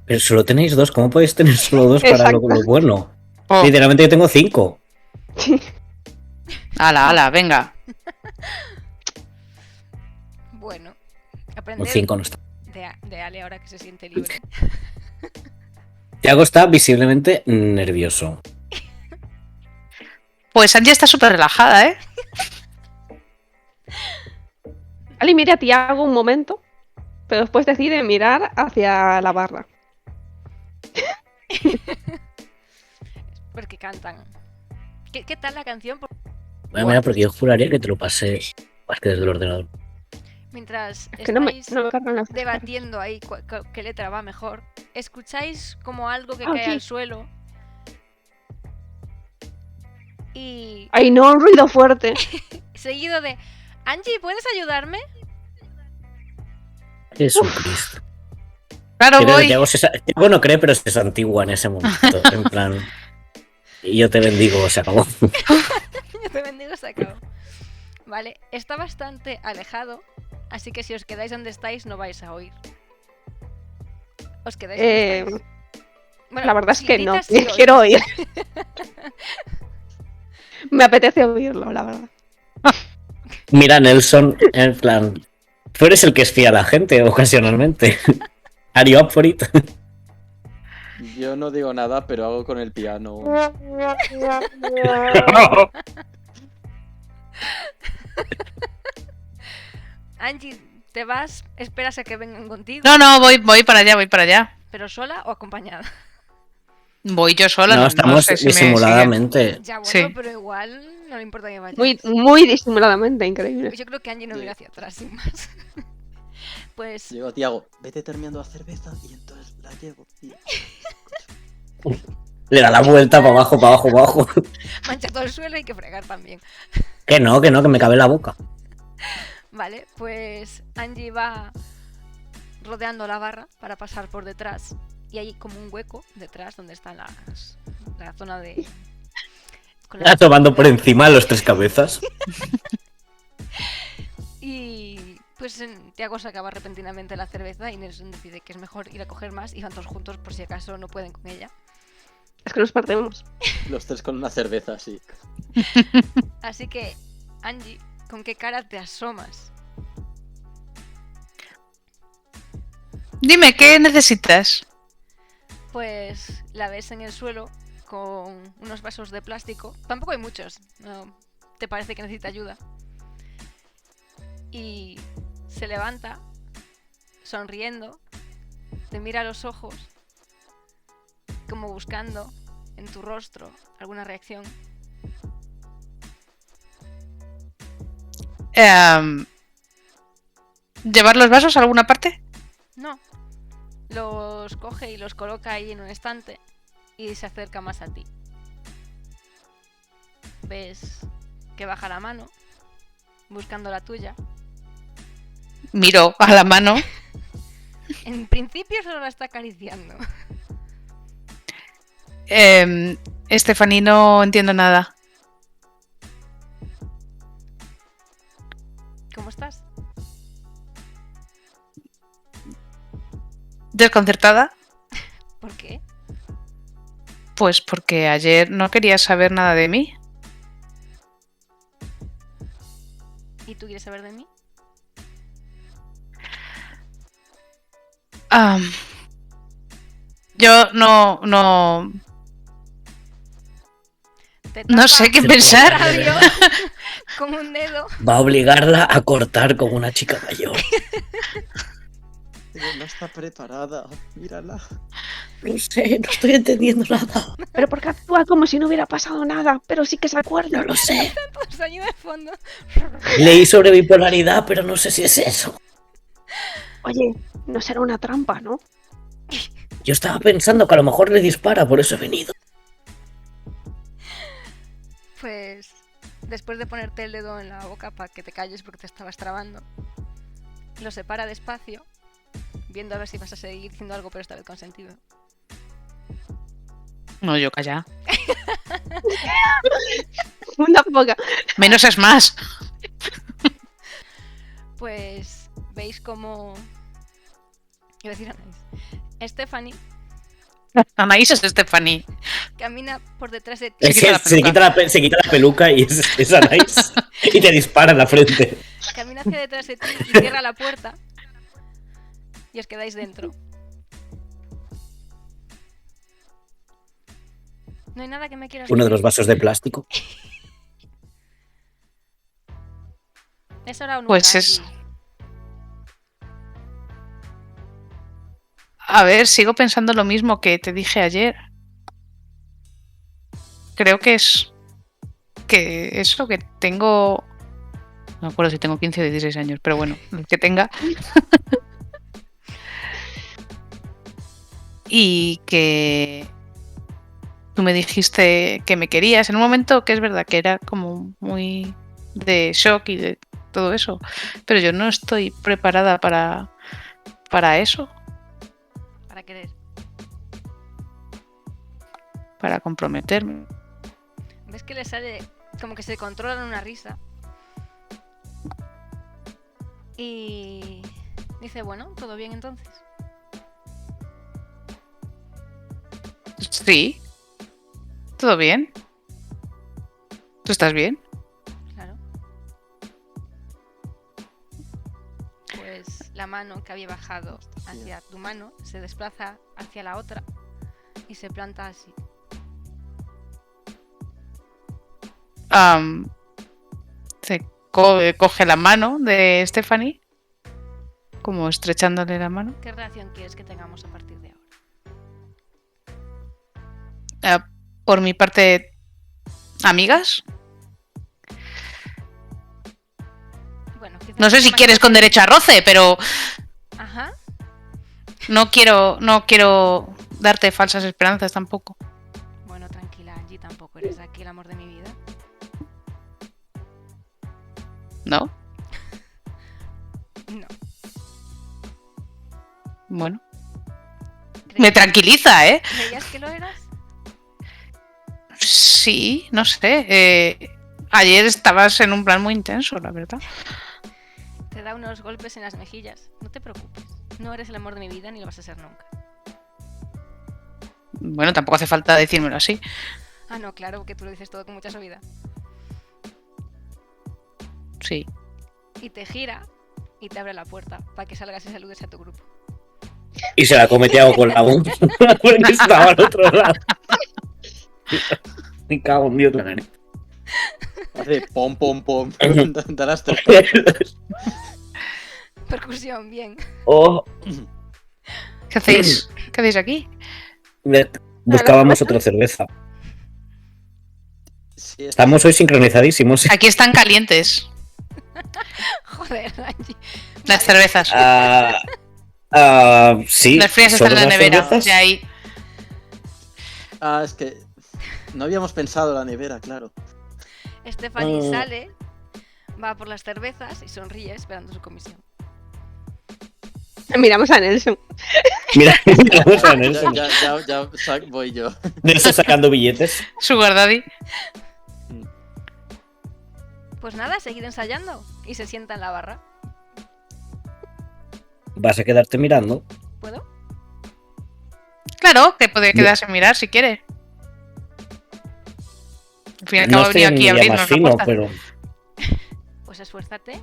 Pero solo tenéis dos, ¿cómo podéis tener solo dos para lo Exacto. bueno? Oh, Literalmente yo tengo 5. ala, venga. Bueno, O aprender 5 no está. de Ale ahora que se siente libre. Tiago está visiblemente nervioso. Pues Angie está súper relajada, ¿eh? Ali mira a Tiago un momento, pero después decide mirar hacia la barra. Porque cantan. ¿Qué tal la canción? Mira, porque yo juraría que te lo pasé más que desde el ordenador. Mientras Es que no me estáis cargan las debatiendo ahí qué letra va mejor, escucháis como algo que Ah, cae sí. al suelo y Ay, no, un ruido fuerte. seguido de Angie, ¿puedes ayudarme? Jesucristo. Claro, Creo que voy. Tiago no cree, pero se santigua en ese momento. En plan. Y yo te bendigo, se acabó. Yo te bendigo, se acabó. Vale, está bastante alejado, así que si os quedáis donde estáis no vais a oír. ¿Os quedáis donde Eh, estáis? Bueno, la verdad es si que no. gritas, sí oís. Quiero oír. Me apetece oírlo, la verdad. Mira, Nelson, en plan. Tú eres el que espía a la gente ocasionalmente. Are you up for it? Yo no digo nada, pero hago con el piano. Angie, ¿te vas? ¿Esperas a que vengan contigo? No, voy para allá. ¿Pero sola o acompañada? Voy yo sola, No, no estamos sé si me sigue. disimuladamente. Ya, bueno, Sí. pero igual no le importa que vayas. Muy disimuladamente, increíble. Yo creo que Angie no mira hacia atrás, sin más. Pues Llego a Tiago, vete terminando la cerveza y entonces la llevo. Y... Le da la vuelta para abajo, para abajo, para abajo. mancha todo el suelo y hay que fregar también. Que no, que me cabe en la boca. Vale, pues Angie va rodeando la barra para pasar por detrás. Y hay como un hueco detrás donde está la zona de... con Está tomando por encima los tres cabezas. Y pues Tiago se acaba repentinamente la cerveza y Nelson decide que es mejor ir a coger más y van todos juntos por si acaso no pueden con ella. Es que nos perdemos. Los tres con una cerveza, sí. Así que, Angie, ¿con qué cara te asomas? Dime, ¿qué necesitas? Pues la ves en el suelo con unos vasos de plástico. Tampoco hay muchos, no te parece que necesita ayuda. Y se levanta, sonriendo, te mira a los ojos, como buscando en tu rostro alguna reacción. ¿Llevar los vasos a alguna parte? No. Los coge y los coloca ahí en un estante y se acerca más a ti. Ves que baja la mano, buscando la tuya. Miro a la mano. En principio solo la está acariciando. Stephanie, no entiendo nada. ¿Cómo estás? ¿Desconcertada? ¿Por qué? Pues porque ayer no querías saber nada de mí. ¿Y tú quieres saber de mí? Yo no Te No sé tapa qué Se pensar. el puede. labio con un dedo. Va a obligarla a cortar como una chica mayor. No está preparada, mírala. No sé, no estoy entendiendo nada. Pero porque actúa como si no hubiera pasado nada, pero sí que se acuerda. No lo sé. Todo sonido de fondo. Leí sobre bipolaridad, pero no sé si es eso. Oye, no será una trampa, ¿no? Yo estaba pensando que a lo mejor le dispara, por eso he venido. Pues después de ponerte el dedo en la boca para que te calles porque te estabas trabando, lo separa despacio, viendo a ver si vas a seguir diciendo algo, pero esta vez con sentido. No, yo calla. Una poca. Menos es más. Pues veis como... Iba a decir Anaís. Stephanie Anaís es Stephanie. camina por detrás de ti. Se quita la peluca. Se quita la peluca y es Anais. Y te dispara en la frente. Camina hacia detrás de ti y cierra la puerta. Y os quedáis dentro. No hay nada que me quieras Uno de decir. los vasos de plástico. ¿Es ahora o nunca, Pues es- Angie? A ver, sigo pensando lo mismo que te dije ayer. Creo que es lo que tengo No me acuerdo si tengo 15 o 16 años, pero bueno, el que tenga. Y que tú me dijiste que me querías en un momento que es verdad que era como muy de shock y de todo eso, pero yo no estoy preparada para eso, Para querer. para comprometerme. ¿Ves que le sale como que se controlan una risa? Y dice, bueno, todo bien entonces. Sí, todo bien. ¿Tú estás bien? Claro. Pues la mano que había bajado hacia tu mano se desplaza hacia la otra y se planta así. Se coge la mano de Stephanie, como estrechándole la mano. ¿Qué relación quieres que tengamos a partir de ahora? Por mi parte, amigas. Bueno, quizás No sé si más quieres con tarde- derecho a roce, pero Ajá. no quiero darte falsas esperanzas tampoco. Bueno, tranquila, Angie, tampoco eres aquí el amor de mi vida. ¿No? No. Bueno. ¿Creías- Me tranquiliza, ¿eh? ¿Creías que lo eras? Sí, no sé. Ayer estabas en un plan muy intenso, la verdad. Te da unos golpes en las mejillas. No te preocupes. No eres el amor de mi vida ni lo vas a ser nunca. Bueno, tampoco hace falta decírmelo así. Ah, no, claro, que tú lo dices todo con mucha suavidad. Sí. Y te gira y te abre la puerta para que salgas y saludes a tu grupo. Y se la come Tiago con la boca porque estaba al otro lado. Me cago en Dios la nariz. Hace pom, pom, pom. Da las tres. Percusión, bien. Oh, ¿Qué hacéis? ¿Qué hacéis aquí? buscábamos otra cerveza. Sí, Estamos hoy sincronizadísimos. Aquí están calientes Joder, Angie. las cervezas. Sí. Las frías ¿son están en la unas nevera. cervezas? De ahí. es que no habíamos pensado la nevera, claro. Stephanie sale, va por las cervezas y sonríe esperando su comisión. Miramos a Nelson. Mira, vamos a Nelson. Voy yo. Nelson sacando billetes. Sugar Daddy. Pues nada, seguir ensayando. Y se sienta en la barra. ¿Vas a quedarte mirando? ¿Puedo? Claro, que puede quedarse a mirar si quiere. Al fin y al No cabo estoy venía en aquí a mi día más abrirnos la fino, puerta. pero Pues esfuérzate.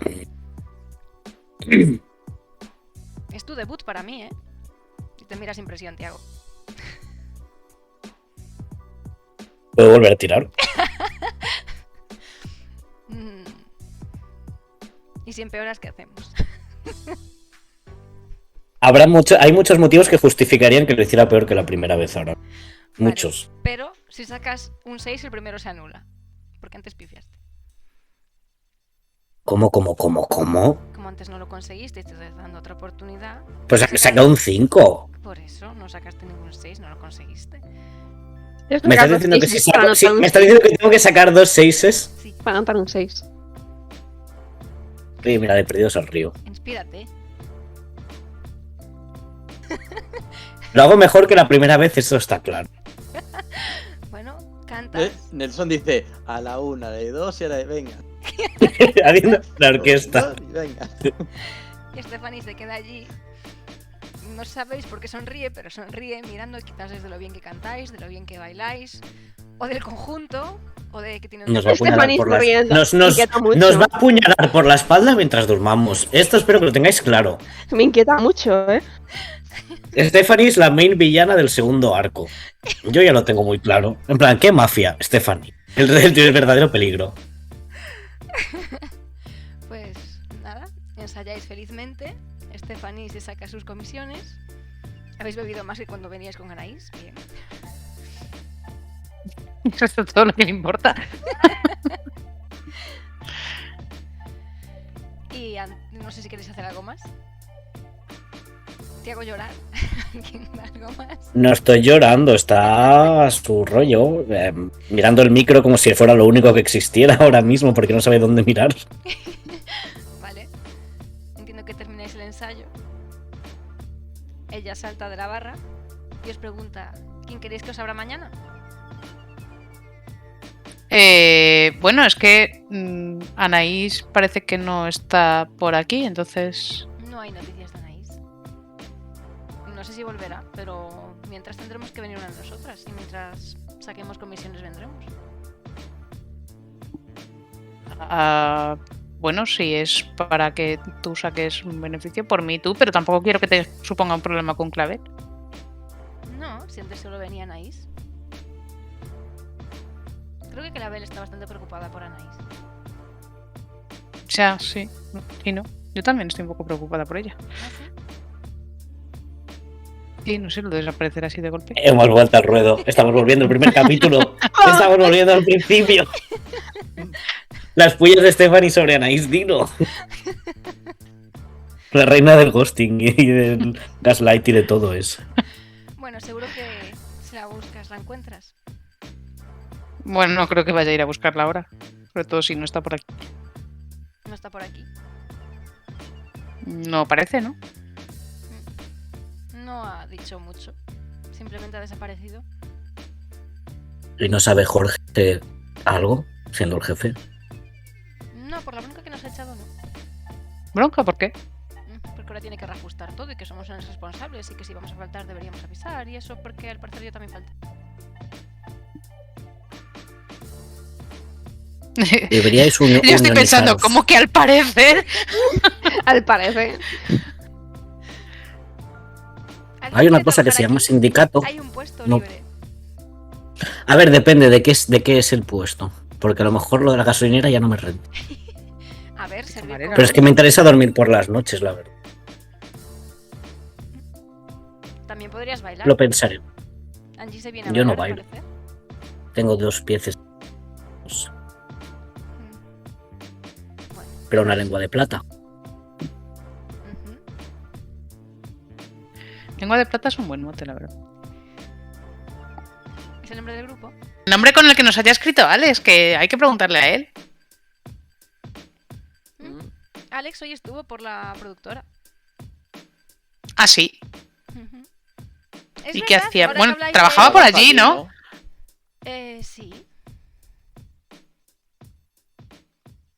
Es tu debut para mí, ¿eh? Y te miras sin presión, Tiago. puedo volver a tirar. Y si empeoras, ¿qué hacemos? Hay muchos motivos que justificarían que lo hiciera peor que la primera vez ahora. Muchos. Vale, pero si sacas un 6, el primero se anula. Porque antes pifiaste. ¿Cómo? Como antes no lo conseguiste y te estoy dando otra oportunidad. Pues sacar- saca un 5. Por eso no sacaste ningún 6, no lo conseguiste. Me estás diciendo que si saco, sí, me estás diciendo que tengo que sacar 2 6s. Sí, Para anotar un 6. Oye, mira, de perdidos al río. inspírate. Lo hago mejor que la primera vez, eso está claro. Bueno, cantas. Nelson dice a la 1, a la 2 y a la de venga. Haciendo la orquesta. Venga. Y Stephanie se queda allí. No sabéis por qué sonríe, pero sonríe mirando quizás desde lo bien que cantáis, de lo bien que bailáis, o del conjunto, o de que tiene un... Nos va a apuñalar Stephanie por está riendo, nos inquieta mucho. va a apuñalar por la espalda mientras durmamos. Esto espero que lo tengáis claro. Me inquieta mucho, ¿eh? Stephanie es la main villana del segundo arco. Yo ya lo tengo muy claro. En plan, ¿qué mafia? Stephanie. El verdadero peligro. Pues nada, ensayáis felizmente. Stephanie se saca sus comisiones. Habéis bebido más que cuando veníais con Anaís. Bien. Eso es todo lo que le importa. Y no sé si queréis hacer algo más. ¿Te hago llorar? ¿Algo más? No estoy llorando, está a su rollo, mirando el micro como si fuera lo único que existiera ahora mismo, porque no sabe dónde mirar. Vale. Entiendo que termináis el ensayo. Ella salta de la barra y os pregunta: ¿quién queréis que os abra mañana? Bueno, es que Anaís parece que no está por aquí, entonces... No hay noticias de Anaís. No sé si volverá, pero mientras tendremos que venir una de nosotras. Y mientras saquemos comisiones vendremos. Bueno, si es para que tú saques un beneficio, por mí tú, pero tampoco quiero que te suponga un problema con Clavel. No, si antes solo venía Anaís. Creo que Clavel está bastante preocupada por Anaís. O sea, sí. Y no. Yo también estoy un poco preocupada por ella. ¿Ah, sí? Sí, no sé, lo de desaparecer así de golpe. Hemos vuelto al ruedo, estamos volviendo al primer capítulo, estamos volviendo al principio. Las pullas de Stephanie sobre Anaís, dilo. La reina del ghosting y del gaslight y de todo eso. Bueno, seguro que si la buscas, la encuentras. Bueno, no creo que vaya a ir a buscarla ahora. Sobre todo si no está por aquí. No está por aquí. No parece, ¿no? No ha dicho mucho. Simplemente ha desaparecido. ¿Y no sabe Jorge algo, siendo el jefe? No, por la bronca que nos ha echado, no. ¿Bronca? ¿Por qué? Porque ahora tiene que reajustar todo y que somos unos responsables y que si vamos a faltar deberíamos avisar y eso porque al parecer yo también falté. Deberíais Yo estoy pensando, unioниzaros. ¿cómo que al parecer? Al parecer. Hay una cosa que se llama sindicato. Hay un puesto No. libre. A ver, depende de qué es el puesto. Porque a lo mejor lo de la gasolinera ya no me renta. A ver, servir Camarera. Pero es que me interesa dormir por las noches, la verdad. También podrías bailar. Lo pensaré. Angie se viene a Yo no bailar, al bailo. parecer. Tengo 2 pies, Bueno, pero una lengua de plata. ujú. Lengua de plata es un buen mote, la verdad. ¿Es el nombre del grupo? El nombre con el que nos haya escrito Alex, que hay que preguntarle a él. Alex hoy estuvo por la productora. Ah, sí. Ujú. Es ¿Y qué verdad, hacía? ahora que Bueno, habláis trabajaba de- por allí, ¿no? Sí.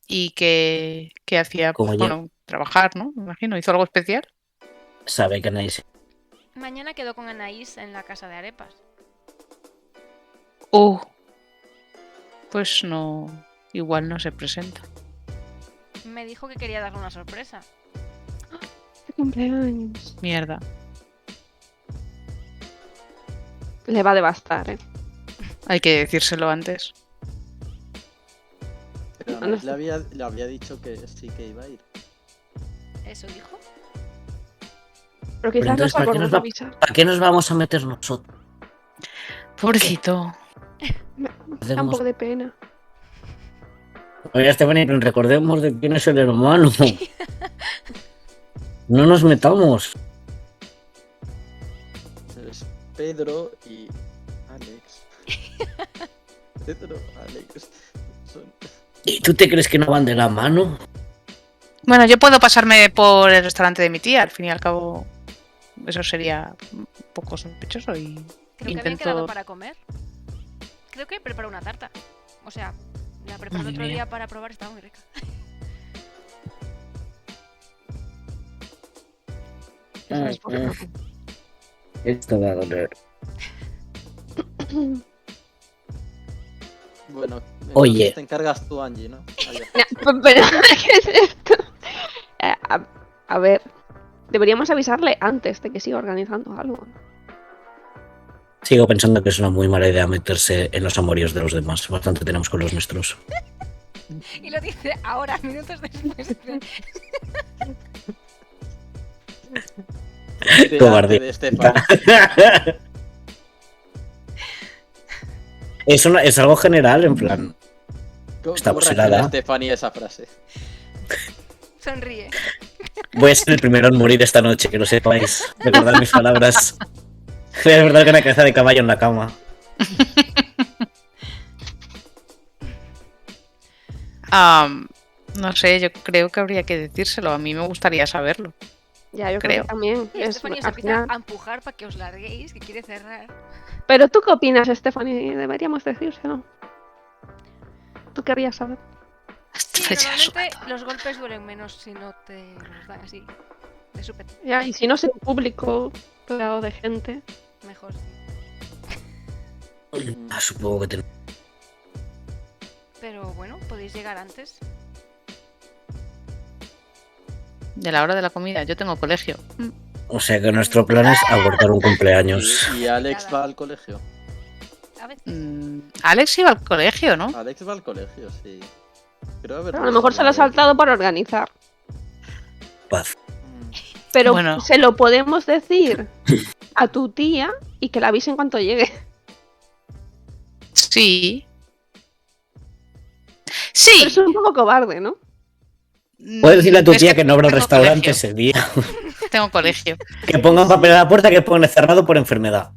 ¿Y qué hacía? Como Pues, yo. bueno, trabajar, ¿no? Me imagino. ¿Hizo algo especial? Sabe que nadie se... Mañana quedó con Anaís en la casa de arepas. Pues no. Igual no se presenta. Me dijo que quería darle una sorpresa. ¡Qué cumpleaños! Mierda. Le va a devastar, ¿eh? Hay que decírselo antes. Pero No, no le había dicho que sí que iba a ir. ¿Eso dijo? Pero quizás entonces, nos ¿para qué acordó nos de va- avisar. ¿Para qué nos vamos a meter nosotros? Pobrecito. Me da un Hacemos... poco de pena. Oye, Stephanie, pero recordemos de quién es el hermano. No nos metamos. Es Pedro y Alex. Pedro, Alex. Son... ¿Y tú te crees que no van de la mano? Bueno, yo puedo pasarme por el restaurante de mi tía. Al fin y al cabo, eso sería un poco sospechoso y Creo que habían quedado intento... para comer. Creo que preparó una tarta. O sea, la preparó el Madre otro mía. día para probar, estaba muy rica. Eso es porque- Esto va a doler. Bueno, Oye. entonces te encargas tú, Angie, ¿no? Vale. Pero, ¿qué es esto? A ver, deberíamos avisarle antes de que siga organizando algo. Sigo pensando que es una muy mala idea meterse en los amoríos de los demás. Bastante tenemos con los nuestros. Y lo dice ahora, minutos después. De Cobardía. arte de Estefan. Es algo general, en plan. ¿Cómo Estamos reacciona helada. Stephanie a esa frase? Sonríe. Voy a ser el primero en morir esta noche, que lo sepáis. Recordad mis palabras. Voy a despertar con una cabeza de caballo en la cama. No sé, yo creo que habría que decírselo. A mí me gustaría saberlo. Ya, yo Creo. creo que también. Y Es, Stephanie se al empieza final. a empujar para que os larguéis, que quiere cerrar. Pero tú qué opinas, Stephanie, deberíamos decírselo. Tú querrías saber. Sí, Estoy ya normalmente sudando. los golpes duelen menos si no te los dan así. De súper Ya, y si no es en público, rodeado de gente. mejor. Supongo que ten... Pero bueno, podéis llegar antes. De la hora de la comida, yo tengo colegio. O sea que nuestro plan es abortar un cumpleaños. ¿Y Alex va al colegio? A veces. Alex iba al colegio, ¿no? Alex va al colegio, sí. Creo haber Pero a lo mejor se lo ha visto una saltado para organizar. Paz. vez. Pero Bueno. se lo podemos decir a tu tía y que la avise en cuanto llegue. Sí. Pero Sí. es un poco cobarde, ¿no? Puedes decirle a tu Es tía que no abra el tengo restaurante colegio, ese día. Tengo colegio. Que ponga un papel a la puerta que pone cerrado por enfermedad.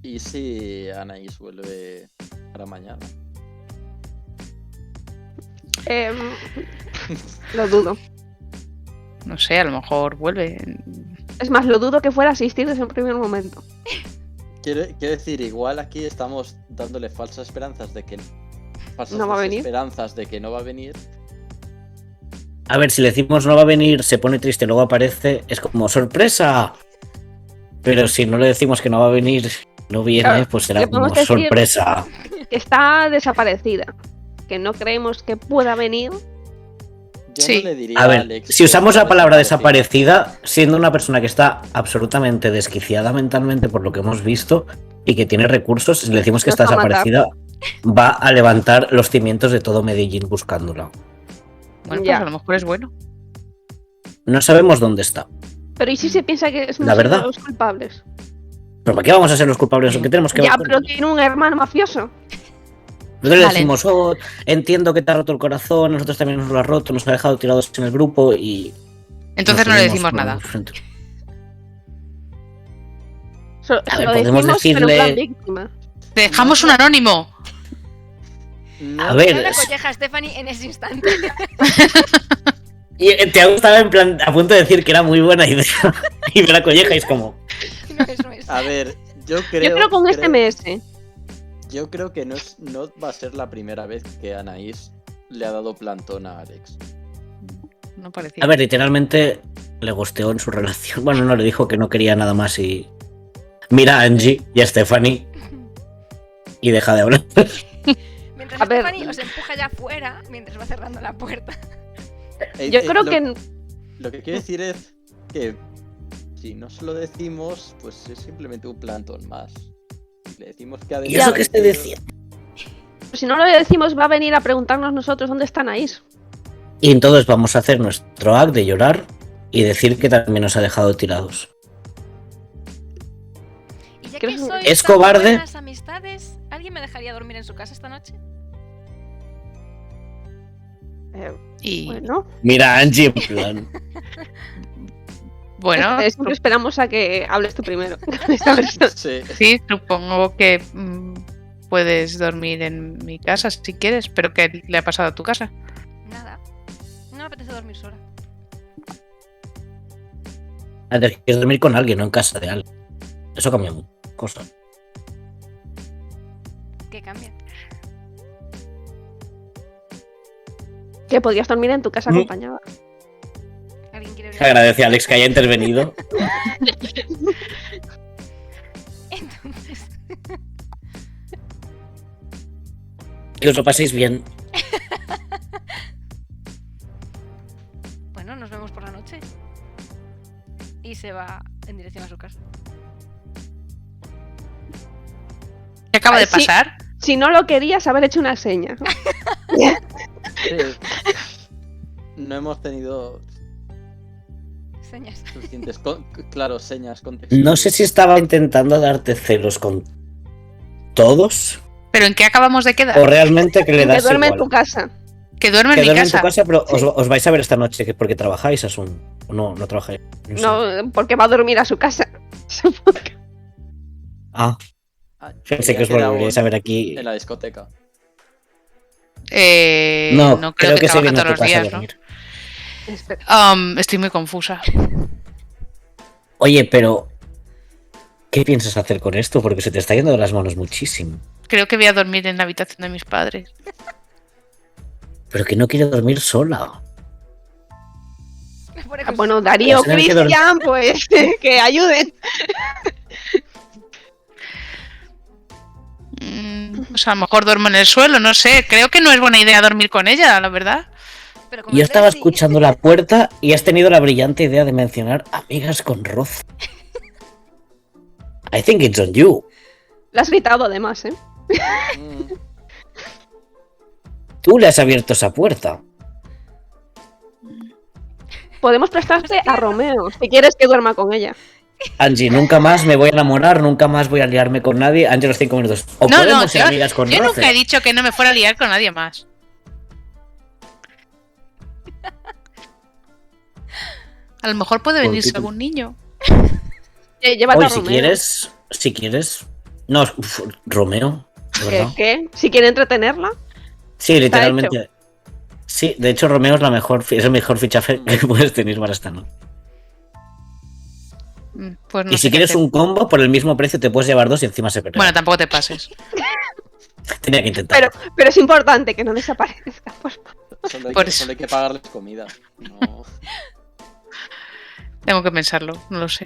¿Y si Anaís vuelve para mañana? Lo dudo. No sé, a lo mejor vuelve. Es más, lo dudo que fuera a asistir desde un primer momento. Quiero decir, igual aquí estamos dándole falsas esperanzas de que No va a venir. esperanzas de que no va a venir. A ver, si le decimos no va a venir, se pone triste, luego aparece, es como ¡sorpresa! Pero si no le decimos que no va a venir, no viene, Claro, pues será le como podemos decir- sorpresa. Que está desaparecida. Que no creemos que pueda venir. Yo Sí. no le diría A ver, Alex si que usamos está la palabra desaparecida, siendo una persona que está absolutamente desquiciada mentalmente por lo que hemos visto y que tiene recursos, si le decimos que Nos está va a matar. desaparecida, va a levantar los cimientos de todo Medellín buscándola. Bueno, Ya. pues a lo mejor es bueno. No sabemos dónde está. Pero ¿y si se piensa que es La verdad. los culpables? ¿Pero para qué vamos a ser los culpables? ¿O qué tenemos que Ya, ver? pero tiene un hermano mafioso. Nosotros le Vale. decimos, oh, entiendo que te ha roto el corazón, nosotros también nos lo ha roto, nos ha dejado tirados en el grupo y... Entonces nos no le unimos decimos por nada. el frente. Se A ver, lo podemos decimos, pero en decirle- plan víctima. Dejamos un anónimo. No, A ver, Una es- colleja a Stephanie en ese instante. y te estaba en plan a punto de decir que era muy buena idea y me la colleja y es como... No es, no es. A ver, yo Yo creo creo con este mes. Yo creo que no va a ser la primera vez que Anaís le ha dado plantón a Alex. No parecía. A ver, literalmente le gusteó en su relación. Bueno, no, le dijo que no quería nada más y... Mira a Angie y a Stephanie y deja de hablar. Mientras A ver. Stephanie os empuja ya afuera mientras va cerrando la puerta. Yo creo que Lo que quiero decir es que si no se lo decimos, pues es simplemente un plantón más. Si le decimos que ha ¿Y eso que estoy desaparecido- diciendo? si no le decimos va a venir a preguntarnos nosotros dónde está Anaís. Y entonces vamos a hacer nuestro act de llorar y decir que también nos ha dejado tirados. Y ya que ¿Crees que sois es tan cobarde? buenas amistades, ¿alguien me dejaría dormir en su casa esta noche? Y Bueno, Mira a Angie en plan... bueno, siempre esperamos a que hables tú primero. Esta versión. Sí. sí, supongo que puedes dormir en mi casa si quieres, pero ¿qué le ha pasado a tu casa? Nada. No me apetece dormir sola. Antes quieres dormir con alguien, no en casa de alguien. Eso cambia mucho. Cosa. ¿Qué cambia? Que podrías dormir en tu casa acompañada. ¿Alguien quiere Se agradece a Alex que haya intervenido. Entonces, Que os lo paséis bien. bueno, nos vemos por la noche. Y se va en dirección a su casa. ¿Qué acaba Ay, de sí. pasar? Si no lo querías, haber hecho una seña. Sí. No hemos tenido Señas. suficientes, claro, señas, contextuales. No sé si estaba intentando darte celos con todos ¿Pero en qué acabamos de quedar? o realmente que le Que das duerme en igual. tu casa. Que duerme en Que mi duerme en tu casa. casa, pero os vais a ver esta noche, que porque trabajáis, Asun. O no trabajáis. No sé. No, porque va a dormir a su casa. Ah, Ah, pensé ya que os queda volveríais a ver aquí. en la discoteca. No creo que se trabaja viene a todos tu los casa a días, ¿no? dormir. Espera. Estoy muy confusa. Oye, pero ¿qué piensas hacer con esto? Porque se te está yendo de las manos muchísimo. Creo que voy a dormir en la habitación de mis padres. Pero que no quiere dormir sola. Me pone Ah, con bueno, su- Darío, Vas a tener que dormir. Cristian, pues que ayuden. Pues a lo mejor duermo en el suelo, no sé. Creo que no es buena idea dormir con ella, la verdad. Pero con Yo el estaba Daisy. escuchando la puerta y has tenido la brillante idea de mencionar amigas con roce. I think it's on you. Lo has gritado además, ¿eh? Mm, Tú le has abierto esa puerta. Podemos prestarte a Romeo, si quieres que duerma con ella. Angie, nunca más me voy a enamorar, nunca más voy a liarme con nadie antes de los 5 minutos. O No, podemos ser yo amigas con roce. nunca he dicho que no me fuera a liar con nadie más. A lo mejor puede Por venirse título. algún niño. Llévate Oye, a Romeo. si quieres. No, Romeo, de verdad. ¿Qué? Si quiere entretenerla. Sí, Está literalmente. Sí, de hecho Romeo es es el mejor fichaje que puedes tener para esta noche. Pues no Y sé si qué quieres hacer. un combo, por el mismo precio te puedes llevar 2 y encima se pelea. Bueno, tampoco te pases. Tenía que intentarlo. Pero es importante que no desaparezca, por favor. Por eso. solo hay que pagarles comida. No. Tengo que pensarlo, no lo sé.